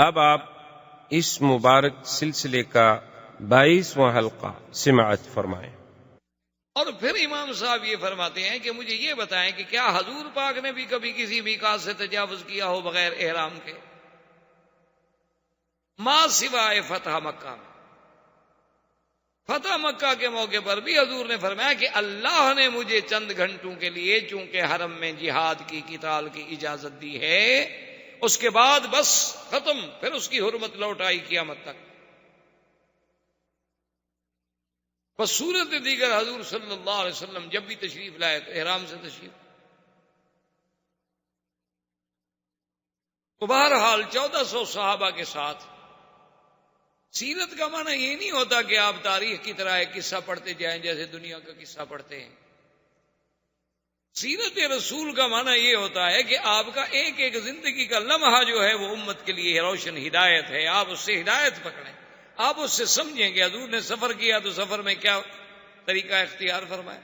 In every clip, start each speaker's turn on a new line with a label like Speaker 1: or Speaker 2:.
Speaker 1: اب آپ اس مبارک سلسلے کا 22واں حلقہ سماعت فرمائیں۔
Speaker 2: اور پھر امام صاحب یہ فرماتے ہیں کہ مجھے یہ بتائیں کہ کیا حضور پاک نے بھی کبھی کسی میقات سے تجاوز کیا ہو بغیر احرام کے؟ ما سوائے فتح مکہ میں۔ فتح مکہ کے موقع پر بھی حضور نے فرمایا کہ اللہ نے مجھے چند گھنٹوں کے لیے چونکہ حرم میں جہاد کی قتال کی اجازت دی ہے، اس کے بعد بس ختم، پھر اس کی حرمت لوٹ آئی قیامت تک۔ بس صورت دیگر حضور صلی اللہ علیہ وسلم جب بھی تشریف لائے تو احرام سے تشریف۔ تو بہرحال 1400 صحابہ کے ساتھ سیرت کا معنی یہ نہیں ہوتا کہ آپ تاریخ کی طرح ایک قصہ پڑھتے جائیں جیسے دنیا کا قصہ پڑھتے ہیں۔ سیرت رسول کا معنی یہ ہوتا ہے کہ آپ کا ایک ایک زندگی کا لمحہ جو ہے وہ امت کے لیے روشن ہدایت ہے، آپ اس سے ہدایت پکڑیں، آپ اس سے سمجھیں کہ حضور نے سفر کیا تو سفر میں کیا طریقہ اختیار فرمایا،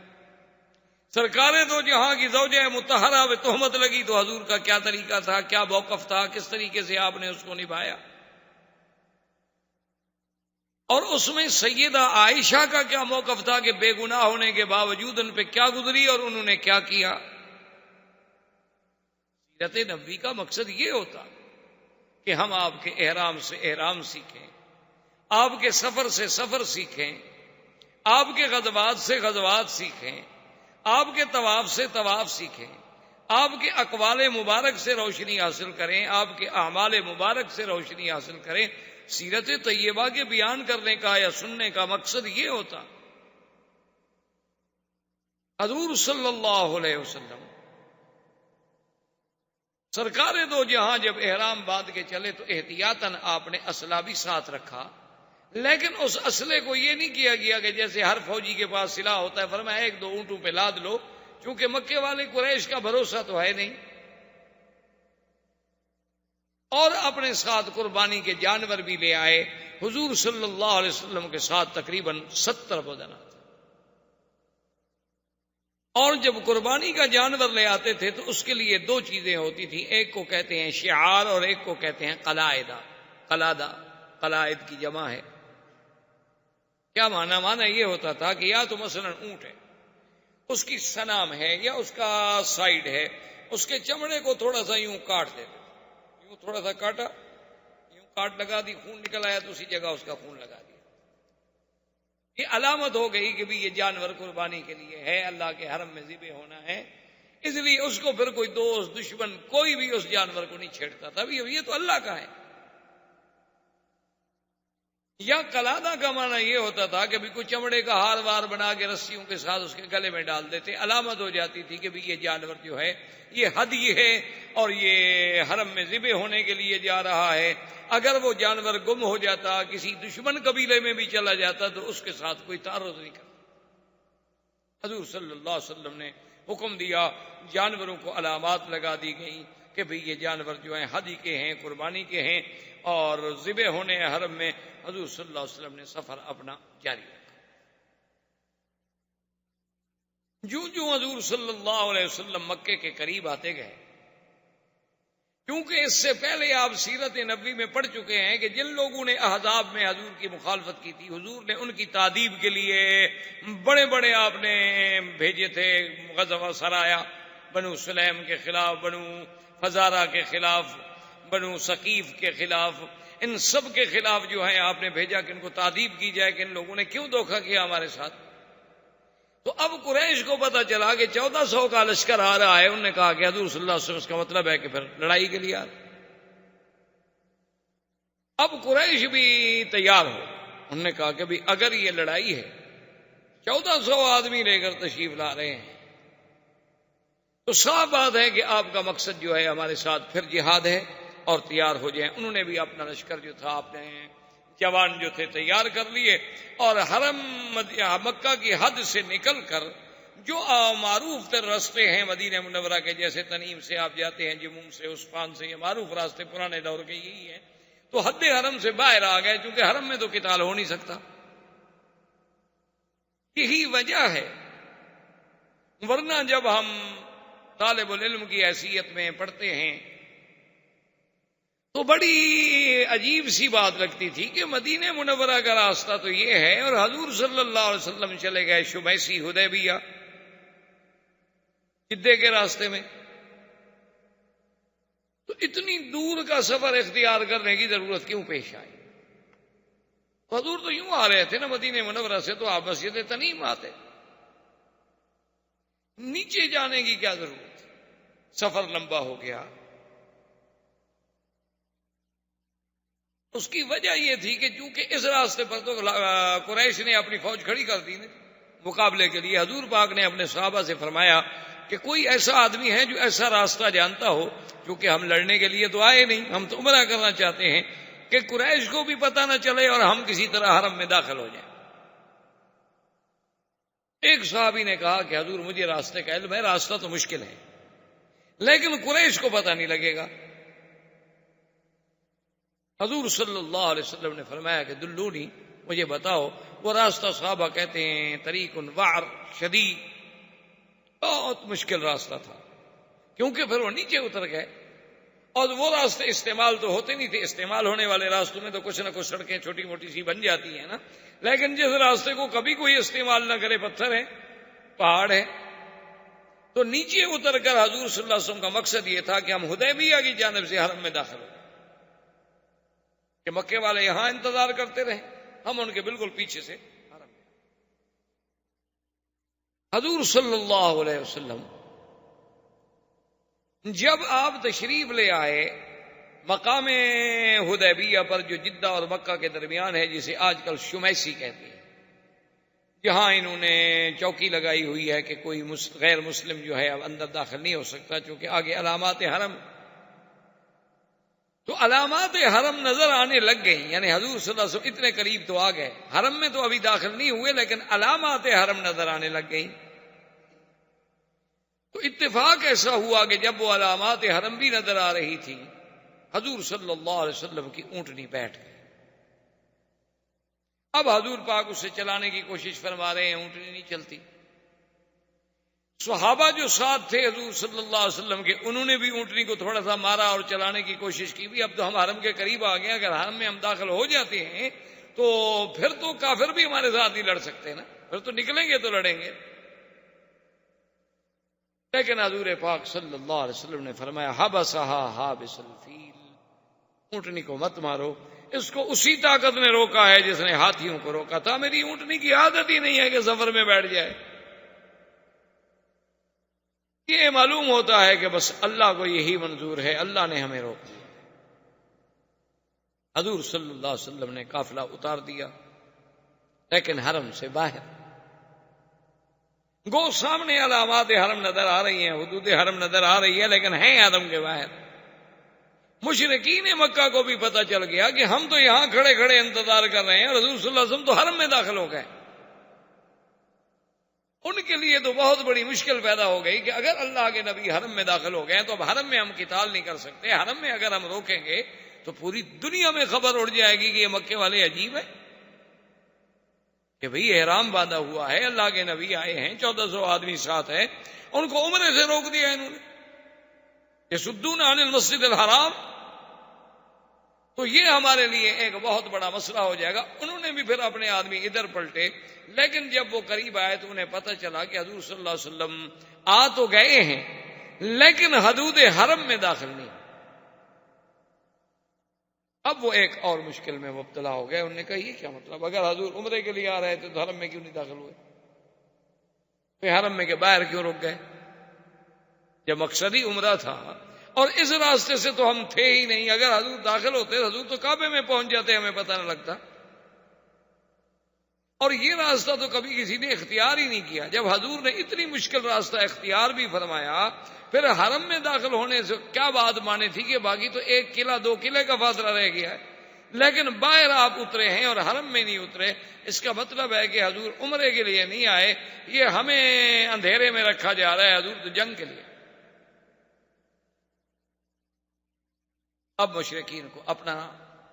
Speaker 2: سرکار تو جہاں کی زوجہ مطہرہ میں تہمت لگی تو حضور کا کیا طریقہ تھا، کیا موقف تھا، کس طریقے سے آپ نے اس کو نبھایا، اور اس میں سیدہ عائشہ کا کیا موقف تھا کہ بے گناہ ہونے کے باوجود ان پہ کیا گزری اور انہوں نے کیا کیا۔ سیرت نبوی کا مقصد یہ ہوتا کہ ہم آپ کے احرام سے احرام سیکھیں، آپ کے سفر سے سفر سیکھیں، آپ کے غزوات سے غزوات سیکھیں، آپ کے طواف سے طواف سیکھیں، آپ کے اقوال مبارک سے روشنی حاصل کریں، آپ کے اعمال مبارک سے روشنی حاصل کریں۔ سیرت طیبہ کے بیان کرنے کا یا سننے کا مقصد یہ ہوتا۔ حضور صلی اللہ علیہ وسلم سرکار دو جہاں جب احرام باندھ کے چلے تو احتیاطاً آپ نے اسلحہ بھی ساتھ رکھا، لیکن اس اسلحے کو یہ نہیں کیا گیا کہ جیسے ہر فوجی کے پاس سلاح ہوتا ہے، فرمایا ایک دو اونٹوں پہ لاد لو، چونکہ مکے والے قریش کا بھروسہ تو ہے نہیں، اور اپنے ساتھ قربانی کے جانور بھی لے آئے۔ حضور صلی اللہ علیہ وسلم کے ساتھ تقریباً 70 بدنات، اور جب قربانی کا جانور لے آتے تھے تو اس کے لیے دو چیزیں ہوتی تھیں، ایک کو کہتے ہیں شعار اور ایک کو کہتے ہیں قلائدہ۔ قلائد کی جمع ہے۔ کیا معنی یہ ہوتا تھا کہ یا تو مثلا اونٹ ہے، اس کی سنام ہے یا اس کا سائیڈ ہے، اس کے چمڑے کو تھوڑا سا یوں کاٹ دیتے، یوں تھوڑا سا کاٹا، یوں کاٹ لگا دی، خون نکل آیا تو اسی جگہ اس کا خون لگا دیا، یہ علامت ہو گئی کہ بھی یہ جانور قربانی کے لیے ہے، اللہ کے حرم میں ذبح ہونا ہے، اس لیے اس کو پھر کوئی دوست دشمن کوئی بھی اس جانور کو نہیں چھیڑتا تھا، یہ تو اللہ کا ہے۔ یا قلادہ کا معنی یہ ہوتا تھا کہ بھی کوئی چمڑے کا ہار وار بنا کے رسیوں کے ساتھ اس کے گلے میں ڈال دیتے، علامت ہو جاتی تھی کہ بھی یہ جانور جو ہے یہ ہدی ہے اور یہ حرم میں ذبح ہونے کے لیے جا رہا ہے۔ اگر وہ جانور گم ہو جاتا، کسی دشمن قبیلے میں بھی چلا جاتا تو اس کے ساتھ کوئی تعرض نہیں کرتا۔ حضور صلی اللہ علیہ وسلم نے حکم دیا، جانوروں کو علامات لگا دی گئیں کہ بھئی یہ جانور جو ہیں ہدی کے ہیں، قربانی کے ہیں، اور ذبح ہونے حرم میں۔ حضور صلی اللہ علیہ وسلم نے سفر اپنا جاری رکھا۔ جو حضور صلی اللہ علیہ وسلم مکے کے قریب آتے گئے، کیونکہ اس سے پہلے آپ سیرت نبوی میں پڑھ چکے ہیں کہ جن لوگوں نے احزاب میں حضور کی مخالفت کی تھی، حضور نے ان کی تعذیب کے لیے بڑے بڑے آپ نے بھیجے تھے غزوہ سرایا، بنو سلیم کے خلاف، بنو فزارہ کے خلاف، بنو ثقیف کے خلاف، ان سب کے خلاف جو ہے آپ نے بھیجا کہ ان کو تعذیب کی جائے کہ ان لوگوں نے کیوں دھوکہ کیا ہمارے ساتھ۔ تو اب قریش کو پتا چلا کہ 1400 کا لشکر آ رہا ہے، انہوں نے کہا کہ حضور صلی اللہ علیہ وسلم اس کا مطلب ہے کہ پھر لڑائی کے لیے آ رہے۔ اب قریش بھی تیار ہو، انہوں نے کہا کہ بھی اگر یہ لڑائی ہے، 1400 آدمی لے کر تشریف لا رہے ہیں، تو صاف بات ہے کہ آپ کا مقصد جو ہے ہمارے ساتھ پھر جہاد ہے، اور تیار ہو جائیں۔ انہوں نے بھی اپنا لشکر جو تھا، اپنے جوان جو تھے تیار کر لیے، اور حرم مکہ کی حد سے نکل کر جو معروف تر راستے ہیں مدینہ منورہ کے، جیسے تنیم سے آپ جاتے ہیں، جموم سے، عثفان سے، یہ معروف راستے پرانے دور کے یہی ہیں، تو حد حرم سے باہر آ گئے، چونکہ حرم میں تو قتال ہو نہیں سکتا۔ یہی وجہ ہے، ورنہ جب ہم طالب العلم کی حیثیت میں پڑھتے ہیں تو بڑی عجیب سی بات لگتی تھی کہ مدینہ منورہ کا راستہ تو یہ ہے اور حضور صلی اللہ علیہ وسلم چلے گئے شمیسی حدیبیہ جدے کے راستے میں، تو اتنی دور کا سفر اختیار کرنے کی ضرورت کیوں پیش آئی؟ حضور تو یوں آ رہے تھے نا مدینہ منورہ سے، تو آپ مسجد تنعیم آتے، نیچے جانے کی کیا ضرورت؟ سفر لمبا ہو گیا۔ اس کی وجہ یہ تھی کہ چونکہ اس راستے پر تو قریش نے اپنی فوج کھڑی کر دی مقابلے کے لیے، حضور پاک نے اپنے صحابہ سے فرمایا کہ کوئی ایسا آدمی ہے جو ایسا راستہ جانتا ہو، کیونکہ ہم لڑنے کے لیے تو آئے نہیں، ہم تو عمرہ کرنا چاہتے ہیں، کہ قریش کو بھی پتہ نہ چلے اور ہم کسی طرح حرم میں داخل ہو جائیں۔ ایک صحابی نے کہا کہ حضور مجھے راستے کا علم ہے، راستہ تو مشکل ہے لیکن قریش کو پتہ نہیں لگے گا۔ حضور صلی اللہ علیہ وسلم نے فرمایا کہ دلونی، مجھے بتاؤ وہ راستہ۔ صحابہ کہتے ہیں طریق وعر شدید، بہت مشکل راستہ تھا، کیونکہ پھر وہ نیچے اتر گئے اور وہ راستے استعمال تو ہوتے نہیں تھے، استعمال ہونے والے راستوں میں تو کچھ نہ کچھ سڑکیں چھوٹی موٹی سی بن جاتی ہیں نا، لیکن جس راستے کو کبھی کوئی استعمال نہ کرے، پتھر ہے، پہاڑ ہے، تو نیچے اتر کر حضور صلی اللہ علیہ وسلم کا مقصد یہ تھا کہ ہم حدیبیہ کی جانب سے حرم میں داخل ہو کہ مکے والے یہاں انتظار کرتے رہے، ہم ان کے بالکل پیچھے سے حرم میں۔ حضور صلی اللہ علیہ وسلم جب آپ تشریف لے آئے مقام حدیبیہ پر، جو جدہ اور مکہ کے درمیان ہے، جسے آج کل شمیسی کہتے ہیں، جہاں انہوں نے چوکی لگائی ہوئی ہے کہ کوئی غیر مسلم جو ہے اب اندر داخل نہیں ہو سکتا، چونکہ آگے علامات حرم، تو علامات حرم نظر آنے لگ گئی، یعنی حضور صلی اللہ علیہ وسلم اتنے قریب تو آ گئے، حرم میں تو ابھی داخل نہیں ہوئے لیکن علامات حرم نظر آنے لگ گئی۔ تو اتفاق ایسا ہوا کہ جب وہ علامات حرم بھی نظر آ رہی تھی، حضور صلی اللہ علیہ وسلم کی اونٹنی بیٹھ گئی۔ اب حضور پاک اسے چلانے کی کوشش فرما رہے ہیں، اونٹنی نہیں چلتی۔ صحابہ جو ساتھ تھے حضور صلی اللہ علیہ وسلم کے، انہوں نے بھی اونٹنی کو تھوڑا سا مارا اور چلانے کی کوشش کی بھی، اب تو ہم حرم کے قریب آ گئے، اگر حرم میں ہم داخل ہو جاتے ہیں تو پھر تو کافر بھی ہمارے ساتھ نہیں لڑ سکتے نا، پھر تو نکلیں گے تو لڑیں گے۔ لیکن حضور پاک صلی اللہ علیہ وسلم نے فرمایا حبسها حابس الفیل، اونٹنی کو مت مارو، اس کو اسی طاقت نے روکا ہے جس نے ہاتھیوں کو روکا تھا، میری اونٹنی کی عادت ہی نہیں ہے کہ سفر میں بیٹھ جائے۔ یہ معلوم ہوتا ہے کہ بس اللہ کو یہی منظور ہے، اللہ نے ہمیں روک دیا۔ حضور صلی اللہ علیہ وسلم نے قافلہ اتار دیا، لیکن حرم سے باہر گو سامنے علامات حرم نظر آ رہی ہیں، حدود حرم نظر آ رہی ہے، لیکن ہیں حرم کے باہر۔ مشرکین مکہ کو بھی پتہ چل گیا کہ ہم تو یہاں کھڑے کھڑے انتظار کر رہے ہیں اور حضور صلی اللہ علیہ وسلم تو حرم میں داخل ہو گئے۔ ان کے لیے تو بہت بڑی مشکل پیدا ہو گئی کہ اگر اللہ کے نبی حرم میں داخل ہو گئے تو اب حرم میں ہم قتال نہیں کر سکتے، حرم میں اگر ہم روکیں گے تو پوری دنیا میں خبر اڑ جائے گی کہ یہ مکے والے عجیب ہیں، کہ بھئی احرام باندھا ہوا ہے، اللہ کے نبی آئے ہیں، 1400 آدمی ساتھ ہے، ان کو عمرے سے روک دیا انہوں نے، یصدون عن المسجد الحرام، تو یہ ہمارے لیے ایک بہت بڑا مسئلہ ہو جائے گا۔ انہوں نے بھی پھر اپنے آدمی ادھر پلٹے، لیکن جب وہ قریب آئے تو انہیں پتہ چلا کہ حضور صلی اللہ علیہ وسلم آ تو گئے ہیں لیکن حدود حرم میں داخل نہیں۔ اب وہ ایک اور مشکل میں مبتلا ہو گئے، انہوں نے کہا یہ کیا مطلب، اگر حضور عمرے کے لیے آ رہے تھے تو حرم میں کیوں نہیں داخل ہوئے، پھر حرم میں کے باہر کیوں رک گئے جب مقصد ہی عمرہ تھا، اور اس راستے سے تو ہم تھے ہی نہیں، اگر حضور داخل ہوتے حضور تو کعبے میں پہنچ جاتے، ہمیں پتہ نہ لگتا، اور یہ راستہ تو کبھی کسی نے اختیار ہی نہیں کیا۔ جب حضور نے اتنی مشکل راستہ اختیار بھی فرمایا، پھر حرم میں داخل ہونے سے کیا بات مانے تھی کہ باقی تو 1 قلعہ 2 قلعے کا فاصلہ رہ گیا ہے، لیکن باہر آپ اترے ہیں اور حرم میں نہیں اترے، اس کا مطلب ہے کہ حضور عمرے کے لیے نہیں آئے، یہ ہمیں اندھیرے میں رکھا جا رہا ہے، حضور تو جنگ کے لیے۔ اب مشرکین کو اپنا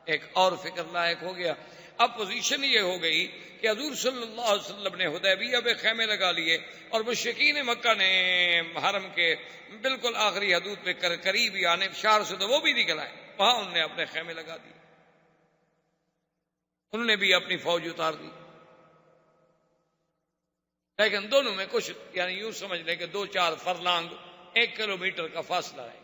Speaker 2: ایک اور فکر لاحق ہو گیا، اب پوزیشن یہ ہو گئی کہ حضور صلی اللہ علیہ وسلم نے حدیبیہ پہ خیمے لگا لیے اور مشرکین مکہ نے حرم کے بالکل آخری حدود پہ قریب ہی آنے، شہر سے تو وہ بھی نکل آئے، وہاں انہوں نے اپنے خیمے لگا دیے، انہوں نے بھی اپنی فوج اتار دی، لیکن دونوں میں کچھ یعنی یوں سمجھ لیں کہ 2-4 فرلانگ 1 کلومیٹر کا فاصلہ ہے۔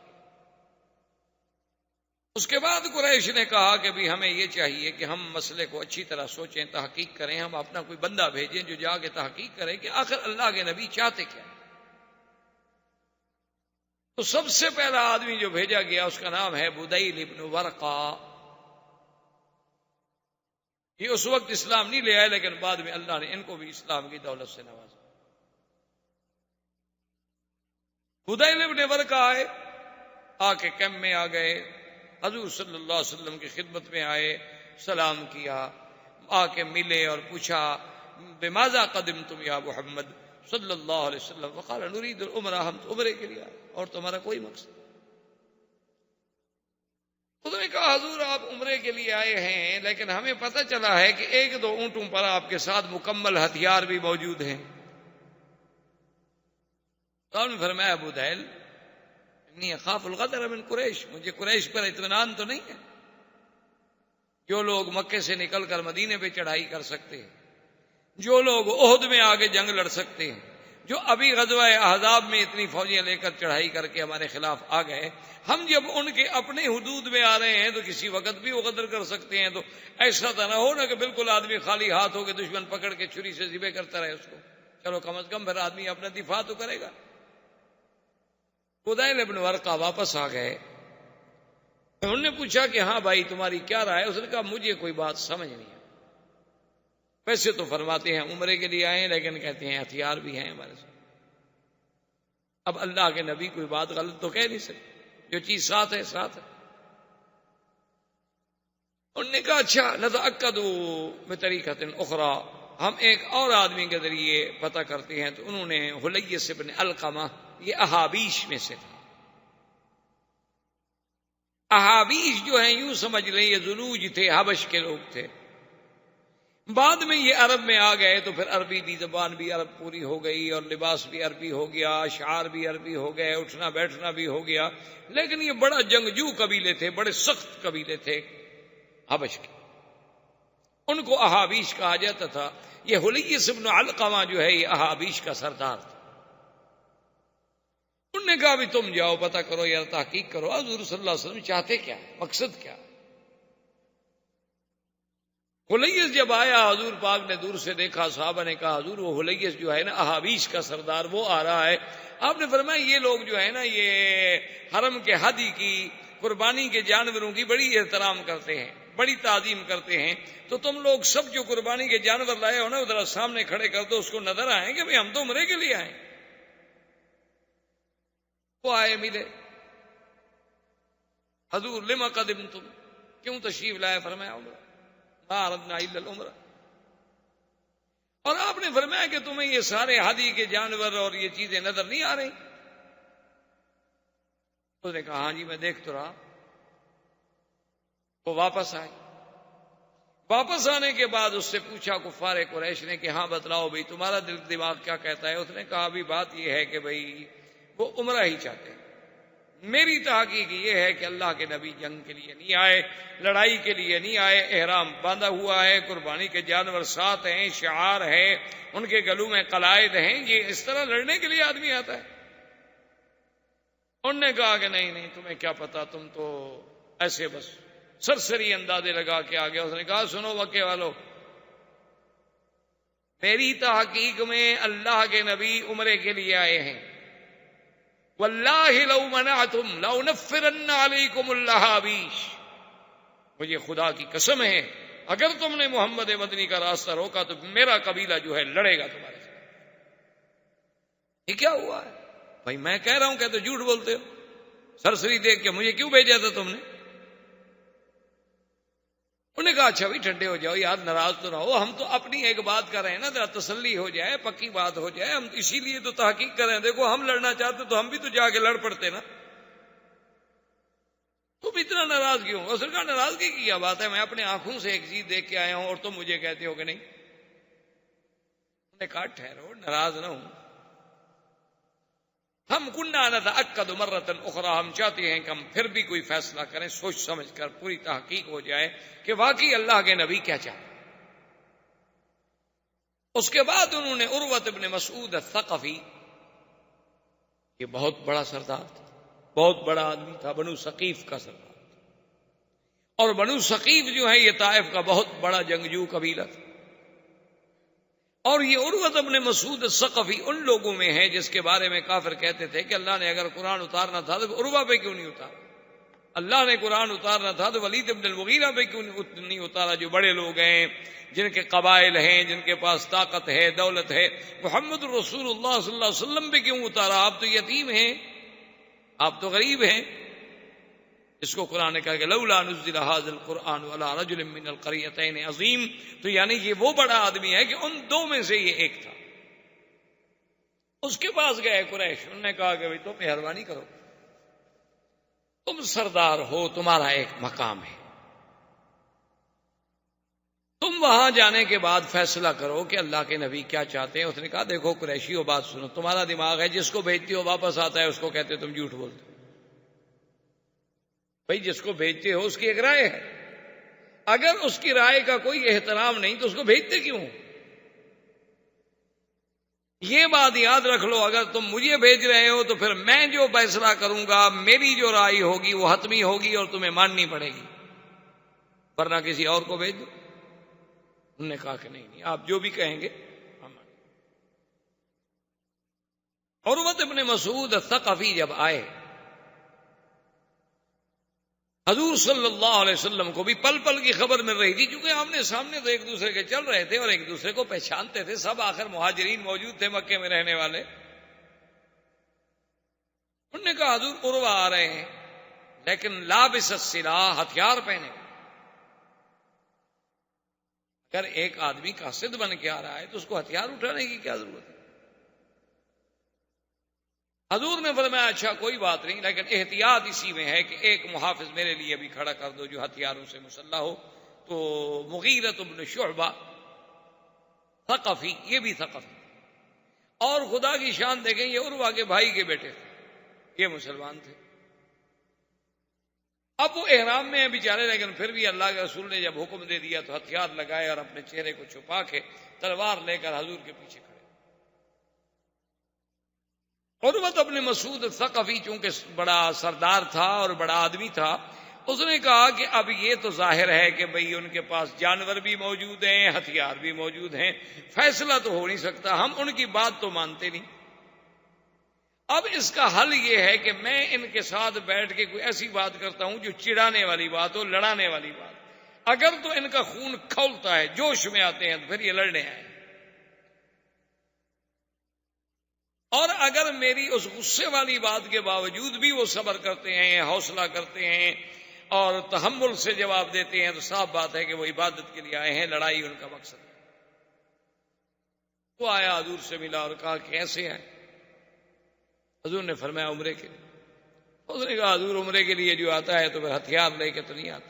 Speaker 2: اس کے بعد قریش نے کہا کہ بھی ہمیں یہ چاہیے کہ ہم مسئلے کو اچھی طرح سوچیں، تحقیق کریں، ہم اپنا کوئی بندہ بھیجیں جو جا کے تحقیق کرے کہ آخر اللہ کے نبی چاہتے کیا۔ تو سب سے پہلا آدمی جو بھیجا گیا اس کا نام ہے بدیل ابن ورقہ۔ یہ اس وقت اسلام نہیں لے آئے، لیکن بعد میں اللہ نے ان کو بھی اسلام کی دولت سے نوازا۔ بدیل ابن ورقہ آئے، آ کے کیمپ میں آ گئے، حضور صلی اللہ علیہ وسلم کی خدمت میں آئے، سلام کیا، آ کے ملے اور پوچھا بماذا قدمتم یا محمد صلی اللہ علیہ وسلم، فقال نريد العمرہ، ہم تو عمرے کے لیے آئے اور تمہارا کوئی مقصد۔ انہوں نے کہا حضور آپ عمرے کے لیے آئے ہیں، لیکن ہمیں پتہ چلا ہے کہ 1-2 اونٹوں پر آپ کے ساتھ مکمل ہتھیار بھی موجود ہیں۔ تو انہوں نے فرمایا بدیل انی اخاف الغدر من قریش، مجھے قریش پر اطمینان تو نہیں ہے، جو لوگ مکے سے نکل کر مدینے پہ چڑھائی کر سکتے ہیں، جو لوگ احد میں آگے جنگ لڑ سکتے ہیں، جو ابھی غزوہ احزاب میں اتنی فوجیں لے کر چڑھائی کر کے ہمارے خلاف آ گئے، ہم جب ان کے اپنے حدود میں آ رہے ہیں تو کسی وقت بھی وہ غدر کر سکتے ہیں۔ تو ایسا تو نہ ہو نا کہ بالکل آدمی خالی ہاتھ ہو کے دشمن پکڑ کے چھری سے ذبح کرتا رہے اس کو، چلو کم از کم پھر آدمی اپنا دفاع تو کرے گا۔ بدیل ابن ورقہ واپس آ گئے، انہوں نے پوچھا کہ ہاں بھائی تمہاری کیا رائے ہے؟ اس نے کہا مجھے کوئی بات سمجھ نہیں ہے، ویسے تو فرماتے ہیں عمرے کے لیے آئے ہیں، لیکن کہتے ہیں ہتھیار بھی ہیں ہمارے ساتھ۔ اب اللہ کے نبی کوئی بات غلط تو کہہ نہیں سکتے، جو چیز ساتھ ہے ساتھ ہے۔ انہوں نے کہا اچھا نتأکد بطریقۃ اخری، ہم ایک اور آدمی کے ذریعے پتہ کرتے ہیں۔ تو انہوں نے حلیس ابن علقمہ، یہ احابیش میں سے تھا۔ احابیش جو ہیں یوں سمجھ لیں یہ ذلوج تھے، حبش کے لوگ تھے، بعد میں یہ عرب میں آ گئے تو پھر عربی بھی زبان بھی عرب پوری ہو گئی اور لباس بھی عربی ہو گیا، اشعار بھی عربی ہو گئے، اٹھنا بیٹھنا بھی ہو گیا، لیکن یہ بڑا جنگجو قبیلے تھے، بڑے سخت قبیلے تھے حبش کے، ان کو احابیش کہا جاتا تھا۔ یہ حلیس ابن علقمہ جو ہے یہ احابیش کا سردار تھا۔ انہوں نے کہا بھی تم جاؤ پتہ کرو یا تحقیق کرو حضور صلی اللہ علیہ وسلم چاہتے کیا، مقصد کیا۔ حلیس جب آیا حضور پاک نے دور سے دیکھا، صحابہ نے کہا حضور وہ حلیس جو ہے نا احابیش کا سردار وہ آ رہا ہے۔ آپ نے فرمایا یہ لوگ جو ہے نا یہ حرم کے ہدی کی، قربانی کے جانوروں کی بڑی احترام کرتے ہیں، بڑی تعظیم کرتے ہیں، تو تم لوگ سب جو قربانی کے جانور لائے ہو نا ادھر سامنے کھڑے کر دو، اس کو نظر آئیں کہ بھئی ہم تو عمرے کے لیے آئے۔ وہ آئے ملے، حضور لما قدمتم، کیوں تشریف لائے؟ فرمایا عمرہ، ما اردنا الا العمرہ۔ اور آپ نے فرمایا کہ تمہیں یہ سارے ہدی کے جانور اور یہ چیزیں نظر نہیں آ رہی؟ اس نے کہا ہاں جی میں دیکھ تو رہا۔ وہ واپس آئے، واپس آنے کے بعد اس سے پوچھا کفار قریش نے کہ ہاں بتلاؤ بھئی تمہارا دل دماغ کیا کہتا ہے؟ اس نے کہا بھی بات یہ ہے کہ بھئی وہ عمرہ ہی چاہتے ہیں، میری تحقیق یہ ہے کہ اللہ کے نبی جنگ کے لیے نہیں آئے، لڑائی کے لیے نہیں آئے، احرام باندھا ہوا ہے، قربانی کے جانور ساتھ ہیں، شعار ہے، ان کے گلوں میں قلائد ہیں، یہ اس طرح لڑنے کے لیے آدمی آتا ہے؟ انہوں نے کہا کہ نہیں نہیں تمہیں کیا پتا، تم تو ایسے بس سرسری اندازے لگا کے آ گیا۔ اس نے کہا سنو مکے والو، میری تحقیق میں اللہ کے نبی عمرے کے لیے آئے ہیں، واللہ لو منعتم لأنفرن علیکم الاحابیش، مجھے خدا کی قسم ہے اگر تم نے محمد مدنی کا راستہ روکا تو میرا قبیلہ جو ہے لڑے گا تمہارے ساتھ۔ یہ کیا ہوا ہے بھائی؟ میں کہہ رہا ہوں کہ تو جھوٹ بولتے ہو، سرسری دیکھ کے مجھے کیوں بھیجا تھا تم نے؟ انہوں نے کہا اچھا بھی ٹھنڈے ہو جاؤ یار، ناراض تو نہ ہو، ہم تو اپنی ایک بات کر رہے ہیں نا، ذرا تسلی ہو جائے، پکی بات ہو جائے، ہم اسی لیے تو تحقیق کر رہے ہیں۔ دیکھو ہم لڑنا چاہتے تو ہم بھی تو جا کے لڑ پڑتے نا، تم اتنا ناراض کیوں؟ اس نے کہا ناراضگی کی کیا بات ہے، میں اپنے آنکھوں سے ایک چیز دیکھ کے آیا ہوں اور تم مجھے کہتے ہو کہ نہیں۔ انہوں نے کہا ٹھہرو، ناراض نہ ہوں، ہم کننا نتأکد مرۃ اخری، ہم چاہتے ہیں کہ ہم پھر بھی کوئی فیصلہ کریں، سوچ سمجھ کر پوری تحقیق ہو جائے کہ واقعی اللہ کے نبی کیا چاہتے۔ اس کے بعد انہوں نے عروۃ ابن مسعود الثقفی، یہ بہت بڑا سردار تھا، بہت بڑا آدمی تھا، بنو ثقیف کا سردار تھا، اور بنو ثقیف جو ہے یہ طائف کا بہت بڑا جنگجو قبیلہ تھا، اور یہ عروۃ ابن مسعود الثقفی ان لوگوں میں ہے جس کے بارے میں کافر کہتے تھے کہ اللہ نے اگر قرآن اتارنا تھا تو عروہ پہ کیوں نہیں اتارا، اللہ نے قرآن اتارنا تھا تو ولید ابن المغیرہ پہ کیوں نہیں اتارا، جو بڑے لوگ ہیں، جن کے قبائل ہیں، جن کے پاس طاقت ہے، دولت ہے، محمد رسول اللہ صلی اللہ علیہ وسلم پہ کیوں اتارا، آپ تو یتیم ہیں، آپ تو غریب ہیں۔ اس کو قرآن نے کہا کہ لولا نزل ھذا القرآن علی رجل من القریتین عظیم، تو یعنی یہ وہ بڑا آدمی ہے کہ ان دو میں سے یہ ایک تھا۔ اس کے پاس گئے قریش، انہوں نے کہا کہ بھائی تم مہربانی کرو، تم سردار ہو، تمہارا ایک مقام ہے، تم وہاں جانے کے بعد فیصلہ کرو کہ اللہ کے نبی کیا چاہتے ہیں۔ اس نے کہا دیکھو قریشیو، بات سنو، تمہارا دماغ ہے، جس کو بھیجتے ہو واپس آتا ہے، اس کو کہتے ہو تم جھوٹ بولتے ہو۔ بھائی جس کو بھیجتے ہو اس کی ایک رائے ہے، اگر اس کی رائے کا کوئی احترام نہیں تو اس کو بھیجتے کیوں؟ یہ بات یاد رکھ لو، اگر تم مجھے بھیج رہے ہو تو پھر میں جو فیصلہ کروں گا، میری جو رائے ہوگی وہ حتمی ہوگی اور تمہیں ماننی پڑے گی، ورنہ کسی اور کو بھیج دو۔ انہوں نے کہا کہ نہیں، آپ جو بھی کہیں گے ہم۔ عروۃ ابن مسعود الثقفی جب آئے، حضور صلی اللہ علیہ وسلم کو بھی پل پل کی خبر مل رہی تھی، کیونکہ آمنے سامنے تو ایک دوسرے کے چل رہے تھے اور ایک دوسرے کو پہچانتے تھے، سب آخر مہاجرین موجود تھے مکے میں رہنے والے۔ انہوں نے کہا حضور عروہ آ رہے ہیں، لیکن لابس السلاح، ہتھیار پہنے۔ اگر ایک آدمی قاصد بن کے آ رہا ہے تو اس کو ہتھیار اٹھانے کی کیا ضرورت ہے؟ حضور نے فرمایا اچھا کوئی بات نہیں، لیکن احتیاط اسی میں ہے کہ ایک محافظ میرے لیے بھی کھڑا کر دو جو ہتھیاروں سے مسلح ہو۔ تو مغیرۃ بن شعبہ ثقفی، یہ بھی ثقفی، اور خدا کی شان دیکھیں یہ عروہ کے بھائی کے بیٹے تھے، یہ مسلمان تھے۔ اب وہ احرام میں ہیں بیچارے، لیکن پھر بھی اللہ کے رسول نے جب حکم دے دیا تو ہتھیار لگائے اور اپنے چہرے کو چھپا کے تلوار لے کر حضور کے پیچھے کھڑے۔ عروۃ ابن مسعود الثقفی چونکہ بڑا سردار تھا اور بڑا آدمی تھا، اس نے کہا کہ اب یہ تو ظاہر ہے کہ بھئی ان کے پاس جانور بھی موجود ہیں، ہتھیار بھی موجود ہیں، فیصلہ تو ہو نہیں سکتا، ہم ان کی بات تو مانتے نہیں۔ اب اس کا حل یہ ہے کہ میں ان کے ساتھ بیٹھ کے کوئی ایسی بات کرتا ہوں جو چڑھانے والی بات ہو، لڑانے والی بات۔ اگر تو ان کا خون کھولتا ہے، جوش میں آتے ہیں، تو پھر یہ لڑنے آئے، اور اگر میری اس غصے والی بات کے باوجود بھی وہ صبر کرتے ہیں، حوصلہ کرتے ہیں اور تحمل سے جواب دیتے ہیں، تو صاف بات ہے کہ وہ عبادت کے لیے آئے ہیں، لڑائی ان کا مقصد ہے۔ وہ آیا حضور سے ملا اور کہا کیسے آئے؟ حضور نے فرمایا عمرے کے لیے۔ اس نے کہا حضور عمرے کے لیے جو آتا ہے تو پھر ہتھیار لے کے تو نہیں آتا،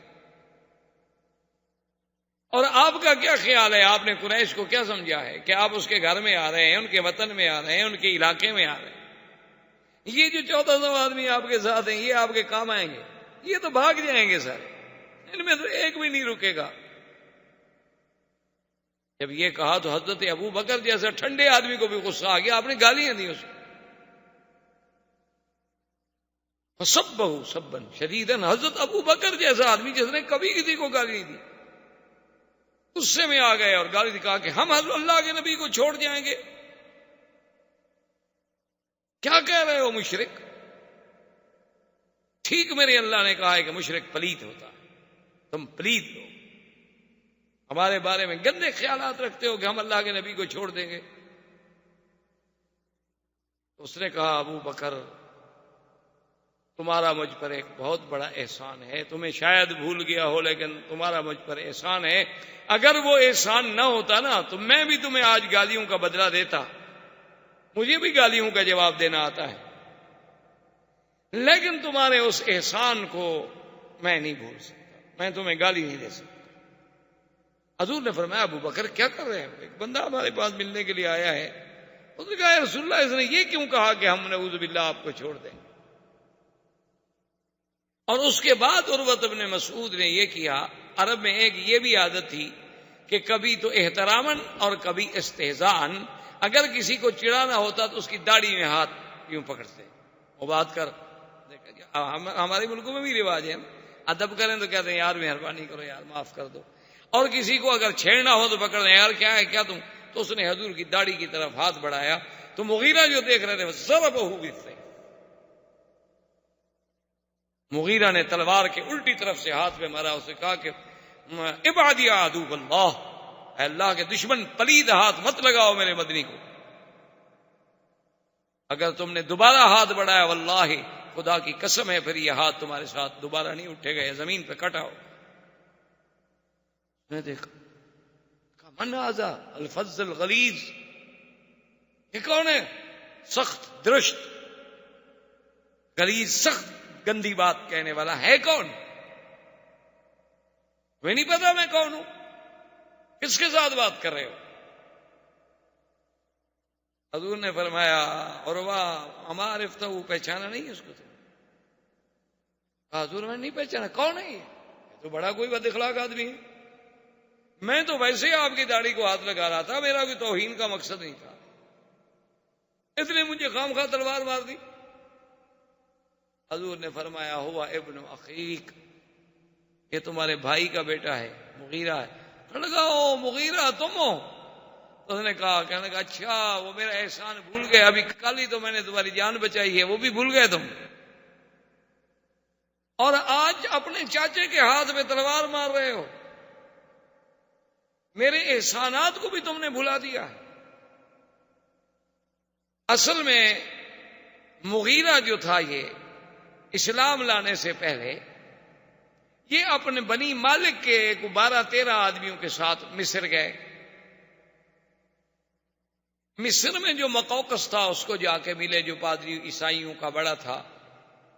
Speaker 2: اور آپ کا کیا خیال ہے، آپ نے قریش کو کیا سمجھا ہے کہ آپ اس کے گھر میں آ رہے ہیں، ان کے وطن میں آ رہے ہیں، ان کے علاقے میں آ رہے ہیں، یہ جو 1400 آدمی آپ کے ساتھ ہیں یہ آپ کے کام آئیں گے؟ یہ تو بھاگ جائیں گے سارے، ان میں تو ایک بھی نہیں رکے گا۔ جب یہ کہا تو حضرت ابو بکر جیسا ٹھنڈے آدمی کو بھی غصہ آ گیا، آپ نے گالیاں دی اس کو، فسبہ سبا شدیدا، حضرت ابو بکر جیسا آدمی جس نے کبھی کسی کو گالی نہیں دی، غصے میں آ گئے اور گالی دی، کہا کہ ہم اللہ کے نبی کو چھوڑ جائیں گے؟ کیا کہہ رہے ہو مشرک؟ ٹھیک میرے اللہ نے کہا ہے کہ مشرک پلیت ہوتا ہے، تم پلیت ہو، ہمارے بارے میں گندے خیالات رکھتے ہو کہ ہم اللہ کے نبی کو چھوڑ دیں گے۔ اس نے کہا ابو بکر تمہارا مجھ پر ایک بہت بڑا احسان ہے، تمہیں شاید بھول گیا ہو لیکن تمہارا مجھ پر احسان ہے، اگر وہ احسان نہ ہوتا نا تو میں بھی تمہیں آج گالیوں کا بدلہ دیتا، مجھے بھی گالیوں کا جواب دینا آتا ہے، لیکن تمہارے اس احسان کو میں نہیں بھول سکتا، میں تمہیں گالی نہیں دے سکتا۔ حضور نے فرمایا ابو بکر کیا کر رہے ہیں؟ ایک بندہ ہمارے پاس ملنے کے لیے آیا ہے، اس نے کہا یا رسول اللہ اس نے یہ کیوں کہا کہ ہم نعوذ باللہ آپ کو چھوڑ دیں؟ اور اس کے بعد عروۃ بن مسعود نے یہ کیا، عرب میں ایک یہ بھی عادت تھی کہ کبھی تو احتراماً اور کبھی استہزاءً اگر کسی کو چڑھانا ہوتا تو اس کی داڑھی میں ہاتھ یوں پکڑتے، وہ بات کر، ہمارے ملکوں میں بھی رواج ہے، ادب کریں تو کہتے ہیں یار مہربانی کرو یار معاف کر دو، اور کسی کو اگر چھیڑنا ہو تو پکڑ دیں، یار کیا ہے کیا تم، تو اس نے حضور کی داڑھی کی طرف ہاتھ بڑھایا تو مغیرہ جو دیکھ رہے تھے ضربہ بالسیف، مغیرہ نے تلوار کے الٹی طرف سے ہاتھ میں مارا، اسے کہا کہ ابعد یا عدو اللہ، اے اللہ کے دشمن پلید ہاتھ مت لگاؤ میرے مدنی کو، اگر تم نے دوبارہ ہاتھ بڑھایا واللہ خدا کی قسم ہے پھر یہ ہاتھ تمہارے ساتھ دوبارہ نہیں اٹھے گا، زمین پہ کٹا ہو۔ میں دیکھا من ھذا الفظ الغلیظ، یہ کون ہے؟ سخت درشت غلیظ سخت گندی بات کہنے والا ہے کون؟ میں نہیں پتا میں کون ہوں، کس کے ساتھ بات کر رہے ہو؟ حضور نے فرمایا عروہ اما عرفتہ، پہچانا نہیں اس کو؟ حضور میں نہیں پہچانا، کون ہے یہ تو بڑا کوئی بد اخلاق آدمی ہے، میں تو ویسے ہی آپ کی داڑھی کو ہاتھ لگا رہا تھا، میرا کوئی توہین کا مقصد نہیں تھا، اس نے مجھے خام خواہ تلوار مار دی۔ حضور نے فرمایا ہوا ابن اخیک، یہ تمہارے بھائی کا بیٹا ہے، مغیرہ ہے۔ کہنے لگا او مغیرہ تم ہو؟ تو اس نے کہا، کہنے لگا اچھا وہ میرا احسان بھول گئے، ابھی کل ہی تو میں نے تمہاری جان بچائی ہے، وہ بھی بھول گئے تم، اور آج اپنے چاچے کے ہاتھ میں تلوار مار رہے ہو، میرے احسانات کو بھی تم نے بھلا دیا ہے۔ اصل میں مغیرہ جو تھا یہ اسلام لانے سے پہلے یہ اپنے بنی مالک کے 12-13 آدمیوں کے ساتھ مصر گئے، مصر میں جو مقوقس تھا اس کو جا کے ملے، جو پادری عیسائیوں کا بڑا تھا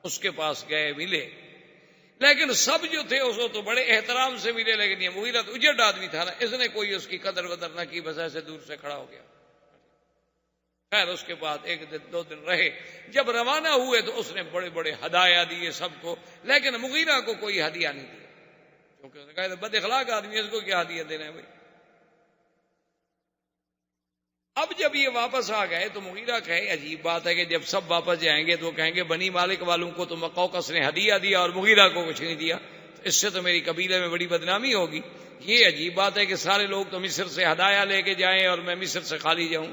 Speaker 2: اس کے پاس گئے ملے، لیکن سب جو تھے اس کو تو بڑے احترام سے ملے، لیکن یہ مغیرہ تو اجڑ آدمی تھا نا، اس نے کوئی اس کی قدر ودر نہ کی، بس ایسے دور سے کھڑا ہو گیا۔ خیر اس کے بعد 1 دن 2 دن رہے، جب روانہ ہوئے تو اس نے بڑے بڑے ہدایا دیے سب کو، لیکن مغیرہ کو کوئی ہدیہ نہیں دیا، کیونکہ اس نے کہا بد اخلاق آدمی ہے، اس کو کیا ہدیہ دینا ہے بھائی۔ اب جب یہ واپس آ گئے تو مغیرہ کہے عجیب بات ہے کہ جب سب واپس جائیں گے تو کہیں گے بنی مالک والوں کو تو مقوقس نے ہدیہ دیا اور مغیرہ کو کچھ نہیں دیا، تو اس سے تو میری قبیلے میں بڑی بدنامی ہوگی، یہ عجیب بات ہے کہ سارے لوگ تو مصر سے ہدایا لے کے جائیں اور میں مصر سے خالی جاؤں۔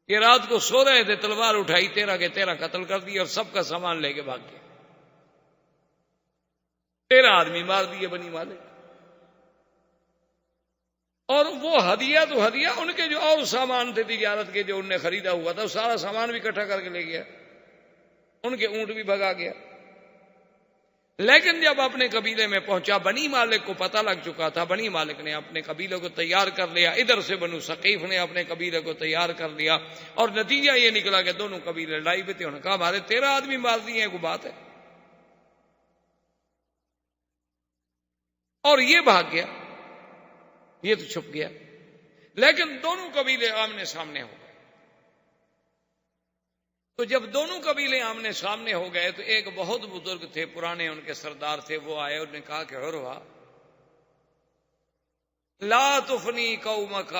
Speaker 2: یہ رات کو سو رہے تھے، تلوار اٹھائی، 13 کے 13 قتل کر دی اور سب کا سامان لے کے بھاگ گیا، 13 آدمی مار دیے بنی مالک، اور وہ ہدیہ تو ہدیہ، ان کے جو اور سامان تھے تجارت کے جو انہوں نے خریدا ہوا تھا سارا سامان بھی اکٹھا کر کے لے گیا، ان کے اونٹ بھی بھگا گیا۔ لیکن جب اپنے قبیلے میں پہنچا، بنی مالک کو پتہ لگ چکا تھا، بنی مالک نے اپنے قبیلے کو تیار کر لیا، ادھر سے بنو ثقیف نے اپنے قبیلے کو تیار کر لیا، اور نتیجہ یہ نکلا کہ دونوں قبیلے لڑائی پہ تھے، انہوں نے کہا ہمارے 13 آدمی مار دیے ہیں، کوئی بات ہے، اور یہ بھاگ گیا، یہ تو چھپ گیا، لیکن دونوں قبیلے آمنے سامنے ہو گئے۔ تو جب دونوں قبیلے آمنے سامنے ہو گئے تو ایک بہت بزرگ تھے، پرانے ان کے سردار تھے، وہ آئے، انہوں نے کہا کہ عروہ لا تفنی قومک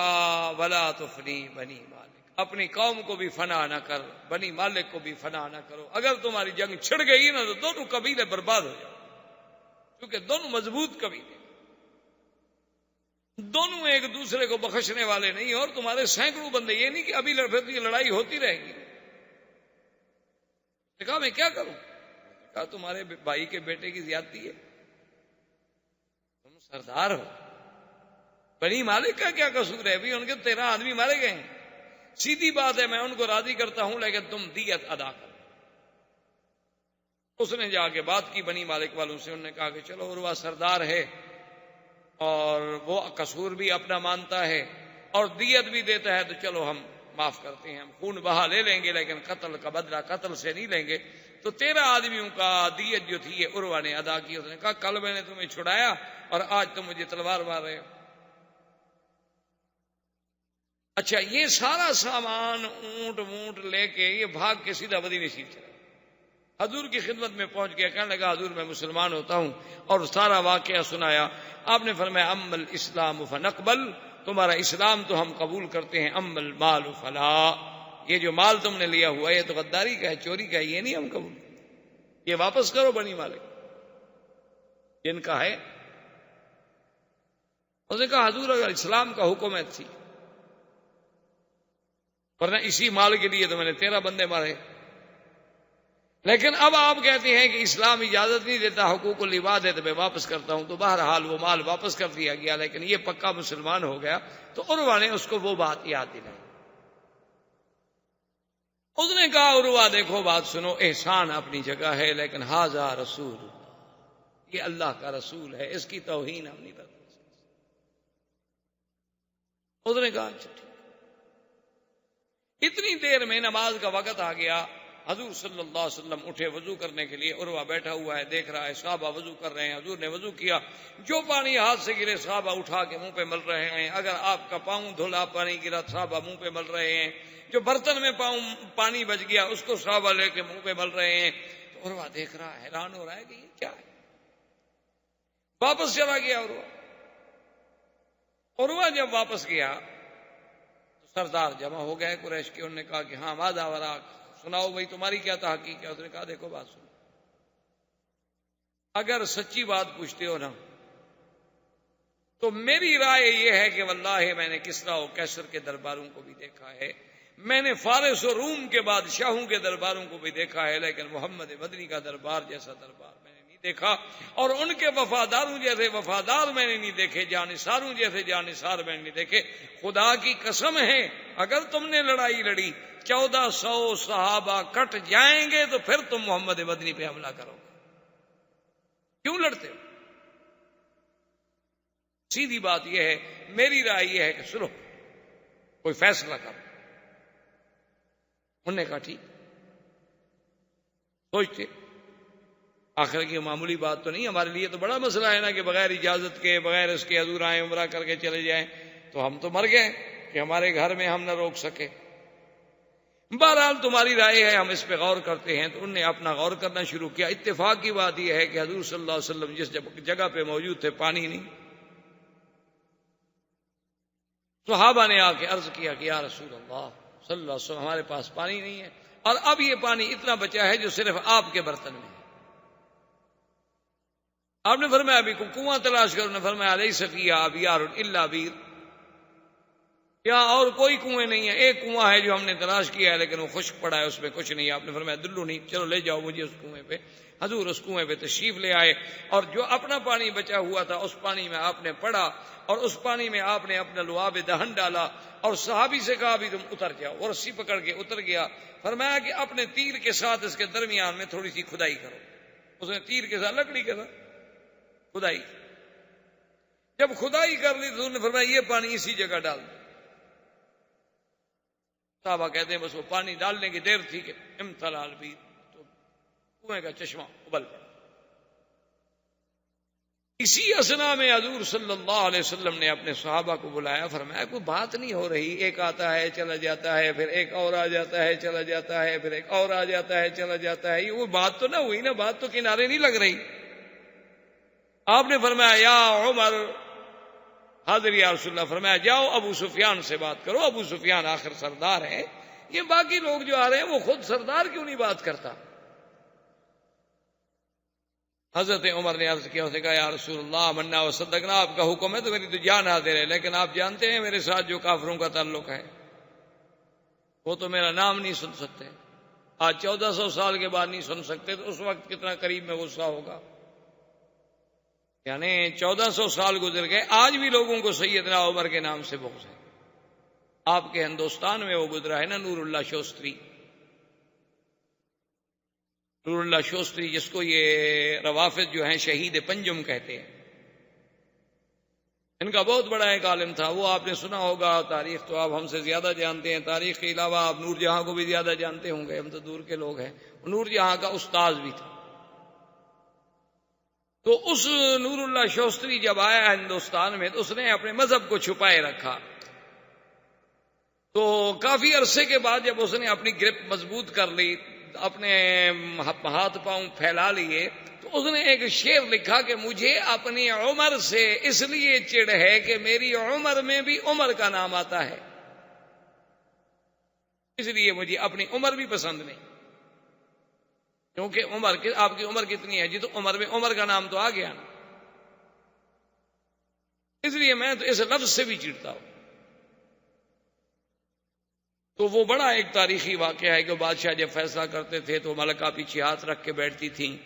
Speaker 2: ولا تفنی بنی مالک، اپنی قوم کو بھی فنا نہ کر، بنی مالک کو بھی فنا نہ کرو، اگر تمہاری جنگ چھڑ گئی نا تو دونوں قبیلے برباد ہو جائیں، کیونکہ دونوں مضبوط قبیلے، دونوں ایک دوسرے کو بخشنے والے نہیں، اور تمہارے سینکڑوں بندے، یہ نہیں کہ ابھی لڑائی ہوتی رہے گی۔ کہا میں کیا کروں؟ کہا تمہارے بھائی کے بیٹے کی زیادتی ہے، تم سردار ہو، بنی مالک کا کیا قصور ہے؟ بھی ان کے 13 آدمی مارے گئے ہیں، سیدھی بات ہے میں ان کو راضی کرتا ہوں، لیکن تم دیت ادا کرو۔ اس نے جا کے بات کی بنی مالک والوں سے، انہوں نے کہا کہ چلو عروہ سردار ہے اور وہ قصور بھی اپنا مانتا ہے اور دیت بھی دیتا ہے، تو چلو ہم معاف کرتے ہیں، ہم خون بہا لے لیں گے، لیکن قتل کا بدلہ قتل سے نہیں لیں گے۔ تو 13 آدمیوں کا دیت جو تھی یہ عروہ نے ادا کی۔ اس نے کہا کل میں نے تمہیں چھڑایا اور آج تم مجھے تلوار مار رہے ہو۔ اچھا، یہ سارا سامان اونٹ وونٹ لے کے یہ بھاگ کے سیدھا مدینے شریف چلا، حضور کی خدمت میں پہنچ گیا، کہنے لگا حضور میں مسلمان ہوتا ہوں، اور سارا واقعہ سنایا۔ آپ نے فرمایا اما الاسلام فنقبل، تمہارا اسلام تو ہم قبول کرتے ہیں، اما المال فلا، یہ جو مال تم نے لیا ہوا یہ تو غداری کا ہے، چوری کا ہے، یہ نہیں ہم قبول کرتے، یہ واپس کرو بنی مالک جن کا ہے۔ اس نے کہا حضور اگر اسلام کا حکم ہے تھی، ورنہ اسی مال کے لیے تو میں نے 13 بندے مارے، لیکن اب آپ کہتے ہیں کہ اسلام اجازت نہیں دیتا، حقوق العباد ہے تو میں واپس کرتا ہوں، تو بہرحال وہ مال واپس کر دیا گیا، لیکن یہ پکا مسلمان ہو گیا۔ تو عروہ نے اس کو وہ بات یاد دلائی۔ اس نے کہا عروہ دیکھو بات سنو، احسان اپنی جگہ ہے، لیکن ھذا رسول اللہ، یہ اللہ کا رسول ہے، اس کی توہین ہم نہیں کرتے۔ اس نے کہا اچھا ٹھیک۔ اتنی دیر میں نماز کا وقت آ گیا، حضور صلی اللہ علیہ وسلم اٹھے وضو کرنے کے لیے، عروہ بیٹھا ہوا ہے دیکھ رہا ہے صحابہ وضو کر رہے ہیں، حضور نے وضو کیا، جو پانی ہاتھ سے گرے صحابہ اٹھا کے منہ پہ مل رہے ہیں، اگر آپ کا پاؤں دھلا پانی گرا صحابہ منہ پہ مل رہے ہیں، جو برتن میں پانی بچ گیا اس کو صحابہ لے کے منہ پہ مل رہے ہیں۔ تو عروہ دیکھ رہا ہے، حیران ہو رہا ہے کہ یہ کیا ہے۔ واپس چلا گیا عروہ جب واپس گیا تو سردار جمع ہو گئے قریش کے، انہوں نے کہا کہ ہاں ماذا وراک، سناؤ بھائی تمہاری کیا تحقیق ہے۔ اس نے کہا دیکھو بات سنو، اگر سچی بات پوچھتے ہو نا تو میری رائے یہ ہے کہ واللہ میں نے کسریٰ و قیصر کے درباروں کو بھی دیکھا ہے، میں نے فارس و روم کے بادشاہوں کے درباروں کو بھی دیکھا ہے، لیکن محمد مدنی کا دربار جیسا دربار میں نے نہیں دیکھا، اور ان کے وفاداروں جیسے وفادار میں نے نہیں دیکھے، جانثاروں جیسے جانثار میں نے نہیں دیکھے۔ خدا کی قسم ہے اگر تم نے لڑائی لڑی 1400 صحابہ کٹ جائیں گے تو پھر تم محمد مدنی پہ حملہ کرو گے، کیوں لڑتے ہو؟ سیدھی بات یہ ہے، میری رائے یہ ہے کہ سنو کوئی فیصلہ کرو۔ انہوں نے کہا ٹھیک، سوچتے آخر کی معمولی بات تو نہیں، ہمارے لیے تو بڑا مسئلہ ہے نا کہ بغیر اجازت کے بغیر اس کے حضور آئے عمرہ کر کے چلے جائیں، تو ہم تو مر گئے کہ ہمارے گھر میں ہم نہ روک سکے۔ بہرحال تمہاری رائے ہے، ہم اس پہ غور کرتے ہیں۔ تو انہوں نے اپنا غور کرنا شروع کیا۔ اتفاق کی بات یہ ہے کہ حضور صلی اللہ علیہ وسلم جس جگہ پہ موجود تھے پانی نہیں، صحابہ نے آ کے عرض کیا کہ یا رسول اللہ صلی اللہ علیہ وسلم ہمارے پاس پانی نہیں ہے، اور اب یہ پانی اتنا بچا ہے جو صرف آپ کے برتن میں ہے۔ آپ نے فرمایا ابھی کنواں تلاش کرو، نے فرمایا لیس فیہ ابیار الا بیر، یہاں اور کوئی کنویں نہیں ہے، ایک کنواں ہے جو ہم نے تلاش کیا ہے لیکن وہ خشک پڑا ہے، اس میں کچھ نہیں ہے۔ آپ نے فرمایا دلو نہیں، چلو لے جاؤ مجھے اس کنویں پہ۔ حضور اس کنویں پہ تشریف لے آئے، اور جو اپنا پانی بچا ہوا تھا اس پانی میں آپ نے پڑا، اور اس پانی میں آپ نے اپنا لعاب دہن ڈالا، اور صحابی سے کہا بھی تم اتر جاؤ، اور رسی پکڑ کے اتر گیا۔ فرمایا کہ اپنے تیر کے ساتھ اس کے درمیان میں تھوڑی سی کھدائی کرو۔ اس نے تیر کے ساتھ لکڑی کے ساتھ کھدائی، جب کھدائی کر لی تو انہوں نے فرمایا یہ پانی اسی جگہ ڈال دو۔ صحابہ کہتے ہیں بس وہ پانی ڈالنے کی دیر تھی کہ امتلا البیر، تو کنویں کا چشمہ ابل پڑا۔ اسی اثنا میں حضور صلی اللہ علیہ وسلم نے اپنے صحابہ کو بلایا، فرمایا کوئی بات نہیں ہو رہی، ایک آتا ہے چلا جاتا ہے، پھر ایک اور آ جاتا ہے چلا جاتا ہے، پھر ایک اور آ جاتا ہے چلا جاتا ہے، یہ وہ بات تو نہ ہوئی نا، بات تو کنارے نہیں لگ رہی۔ آپ نے فرمایا یا عمر، حاضر یا رسول اللہ، فرمایا جاؤ ابو سفیان سے بات کرو، ابو سفیان آخر سردار ہے، یہ باقی لوگ جو آ رہے ہیں وہ خود سردار کیوں نہیں بات کرتا؟ حضرت عمر نے عرض کیا، اسے کہا یا رسول اللہ منا و صدقنا، آپ کا حکم ہے تو میری تو جان حاضر ہے، لیکن آپ جانتے ہیں میرے ساتھ جو کافروں کا تعلق ہے وہ تو میرا نام نہیں سن سکتے، آج 1400 سال کے بعد نہیں سن سکتے، تو اس وقت کتنا قریب میں غصہ ہوگا۔ یعنی 1400 سال گزر گئے، آج بھی لوگوں کو سیدنا عمر کے نام سے بغض ہے۔ آپ کے ہندوستان میں وہ گزرا ہے نا نور اللہ شوستری، نور اللہ شوستری جس کو یہ روافض جو ہیں شہید پنجم کہتے ہیں، ان کا بہت بڑا ایک عالم تھا، وہ آپ نے سنا ہوگا، تاریخ تو آپ ہم سے زیادہ جانتے ہیں، تاریخ کے علاوہ آپ نور جہاں کو بھی زیادہ جانتے ہوں گے، ہم تو دور کے لوگ ہیں۔ نور جہاں کا استاذ بھی تھا۔ تو اس نور اللہ شوستری جب آیا ہندوستان میں تو اس نے اپنے مذہب کو چھپائے رکھا، تو کافی عرصے کے بعد جب اس نے اپنی گرپ مضبوط کر لی، اپنے ہاتھ پاؤں پھیلا لیے، تو اس نے ایک شعر لکھا کہ مجھے اپنی عمر سے اس لیے چڑ ہے کہ میری عمر میں بھی عمر کا نام آتا ہے، اس لیے مجھے اپنی عمر بھی پسند نہیں، کیونکہ آپ کی عمر کتنی ہے جی؟ تو عمر میں عمر کا نام تو آ گیا نا، اس لیے میں تو اس لفظ سے بھی چڑھتا ہوں۔ تو وہ بڑا ایک تاریخی واقعہ ہے کہ بادشاہ جب فیصلہ کرتے تھے تو ملکہ پیچھے ہاتھ رکھ کے بیٹھتی تھیں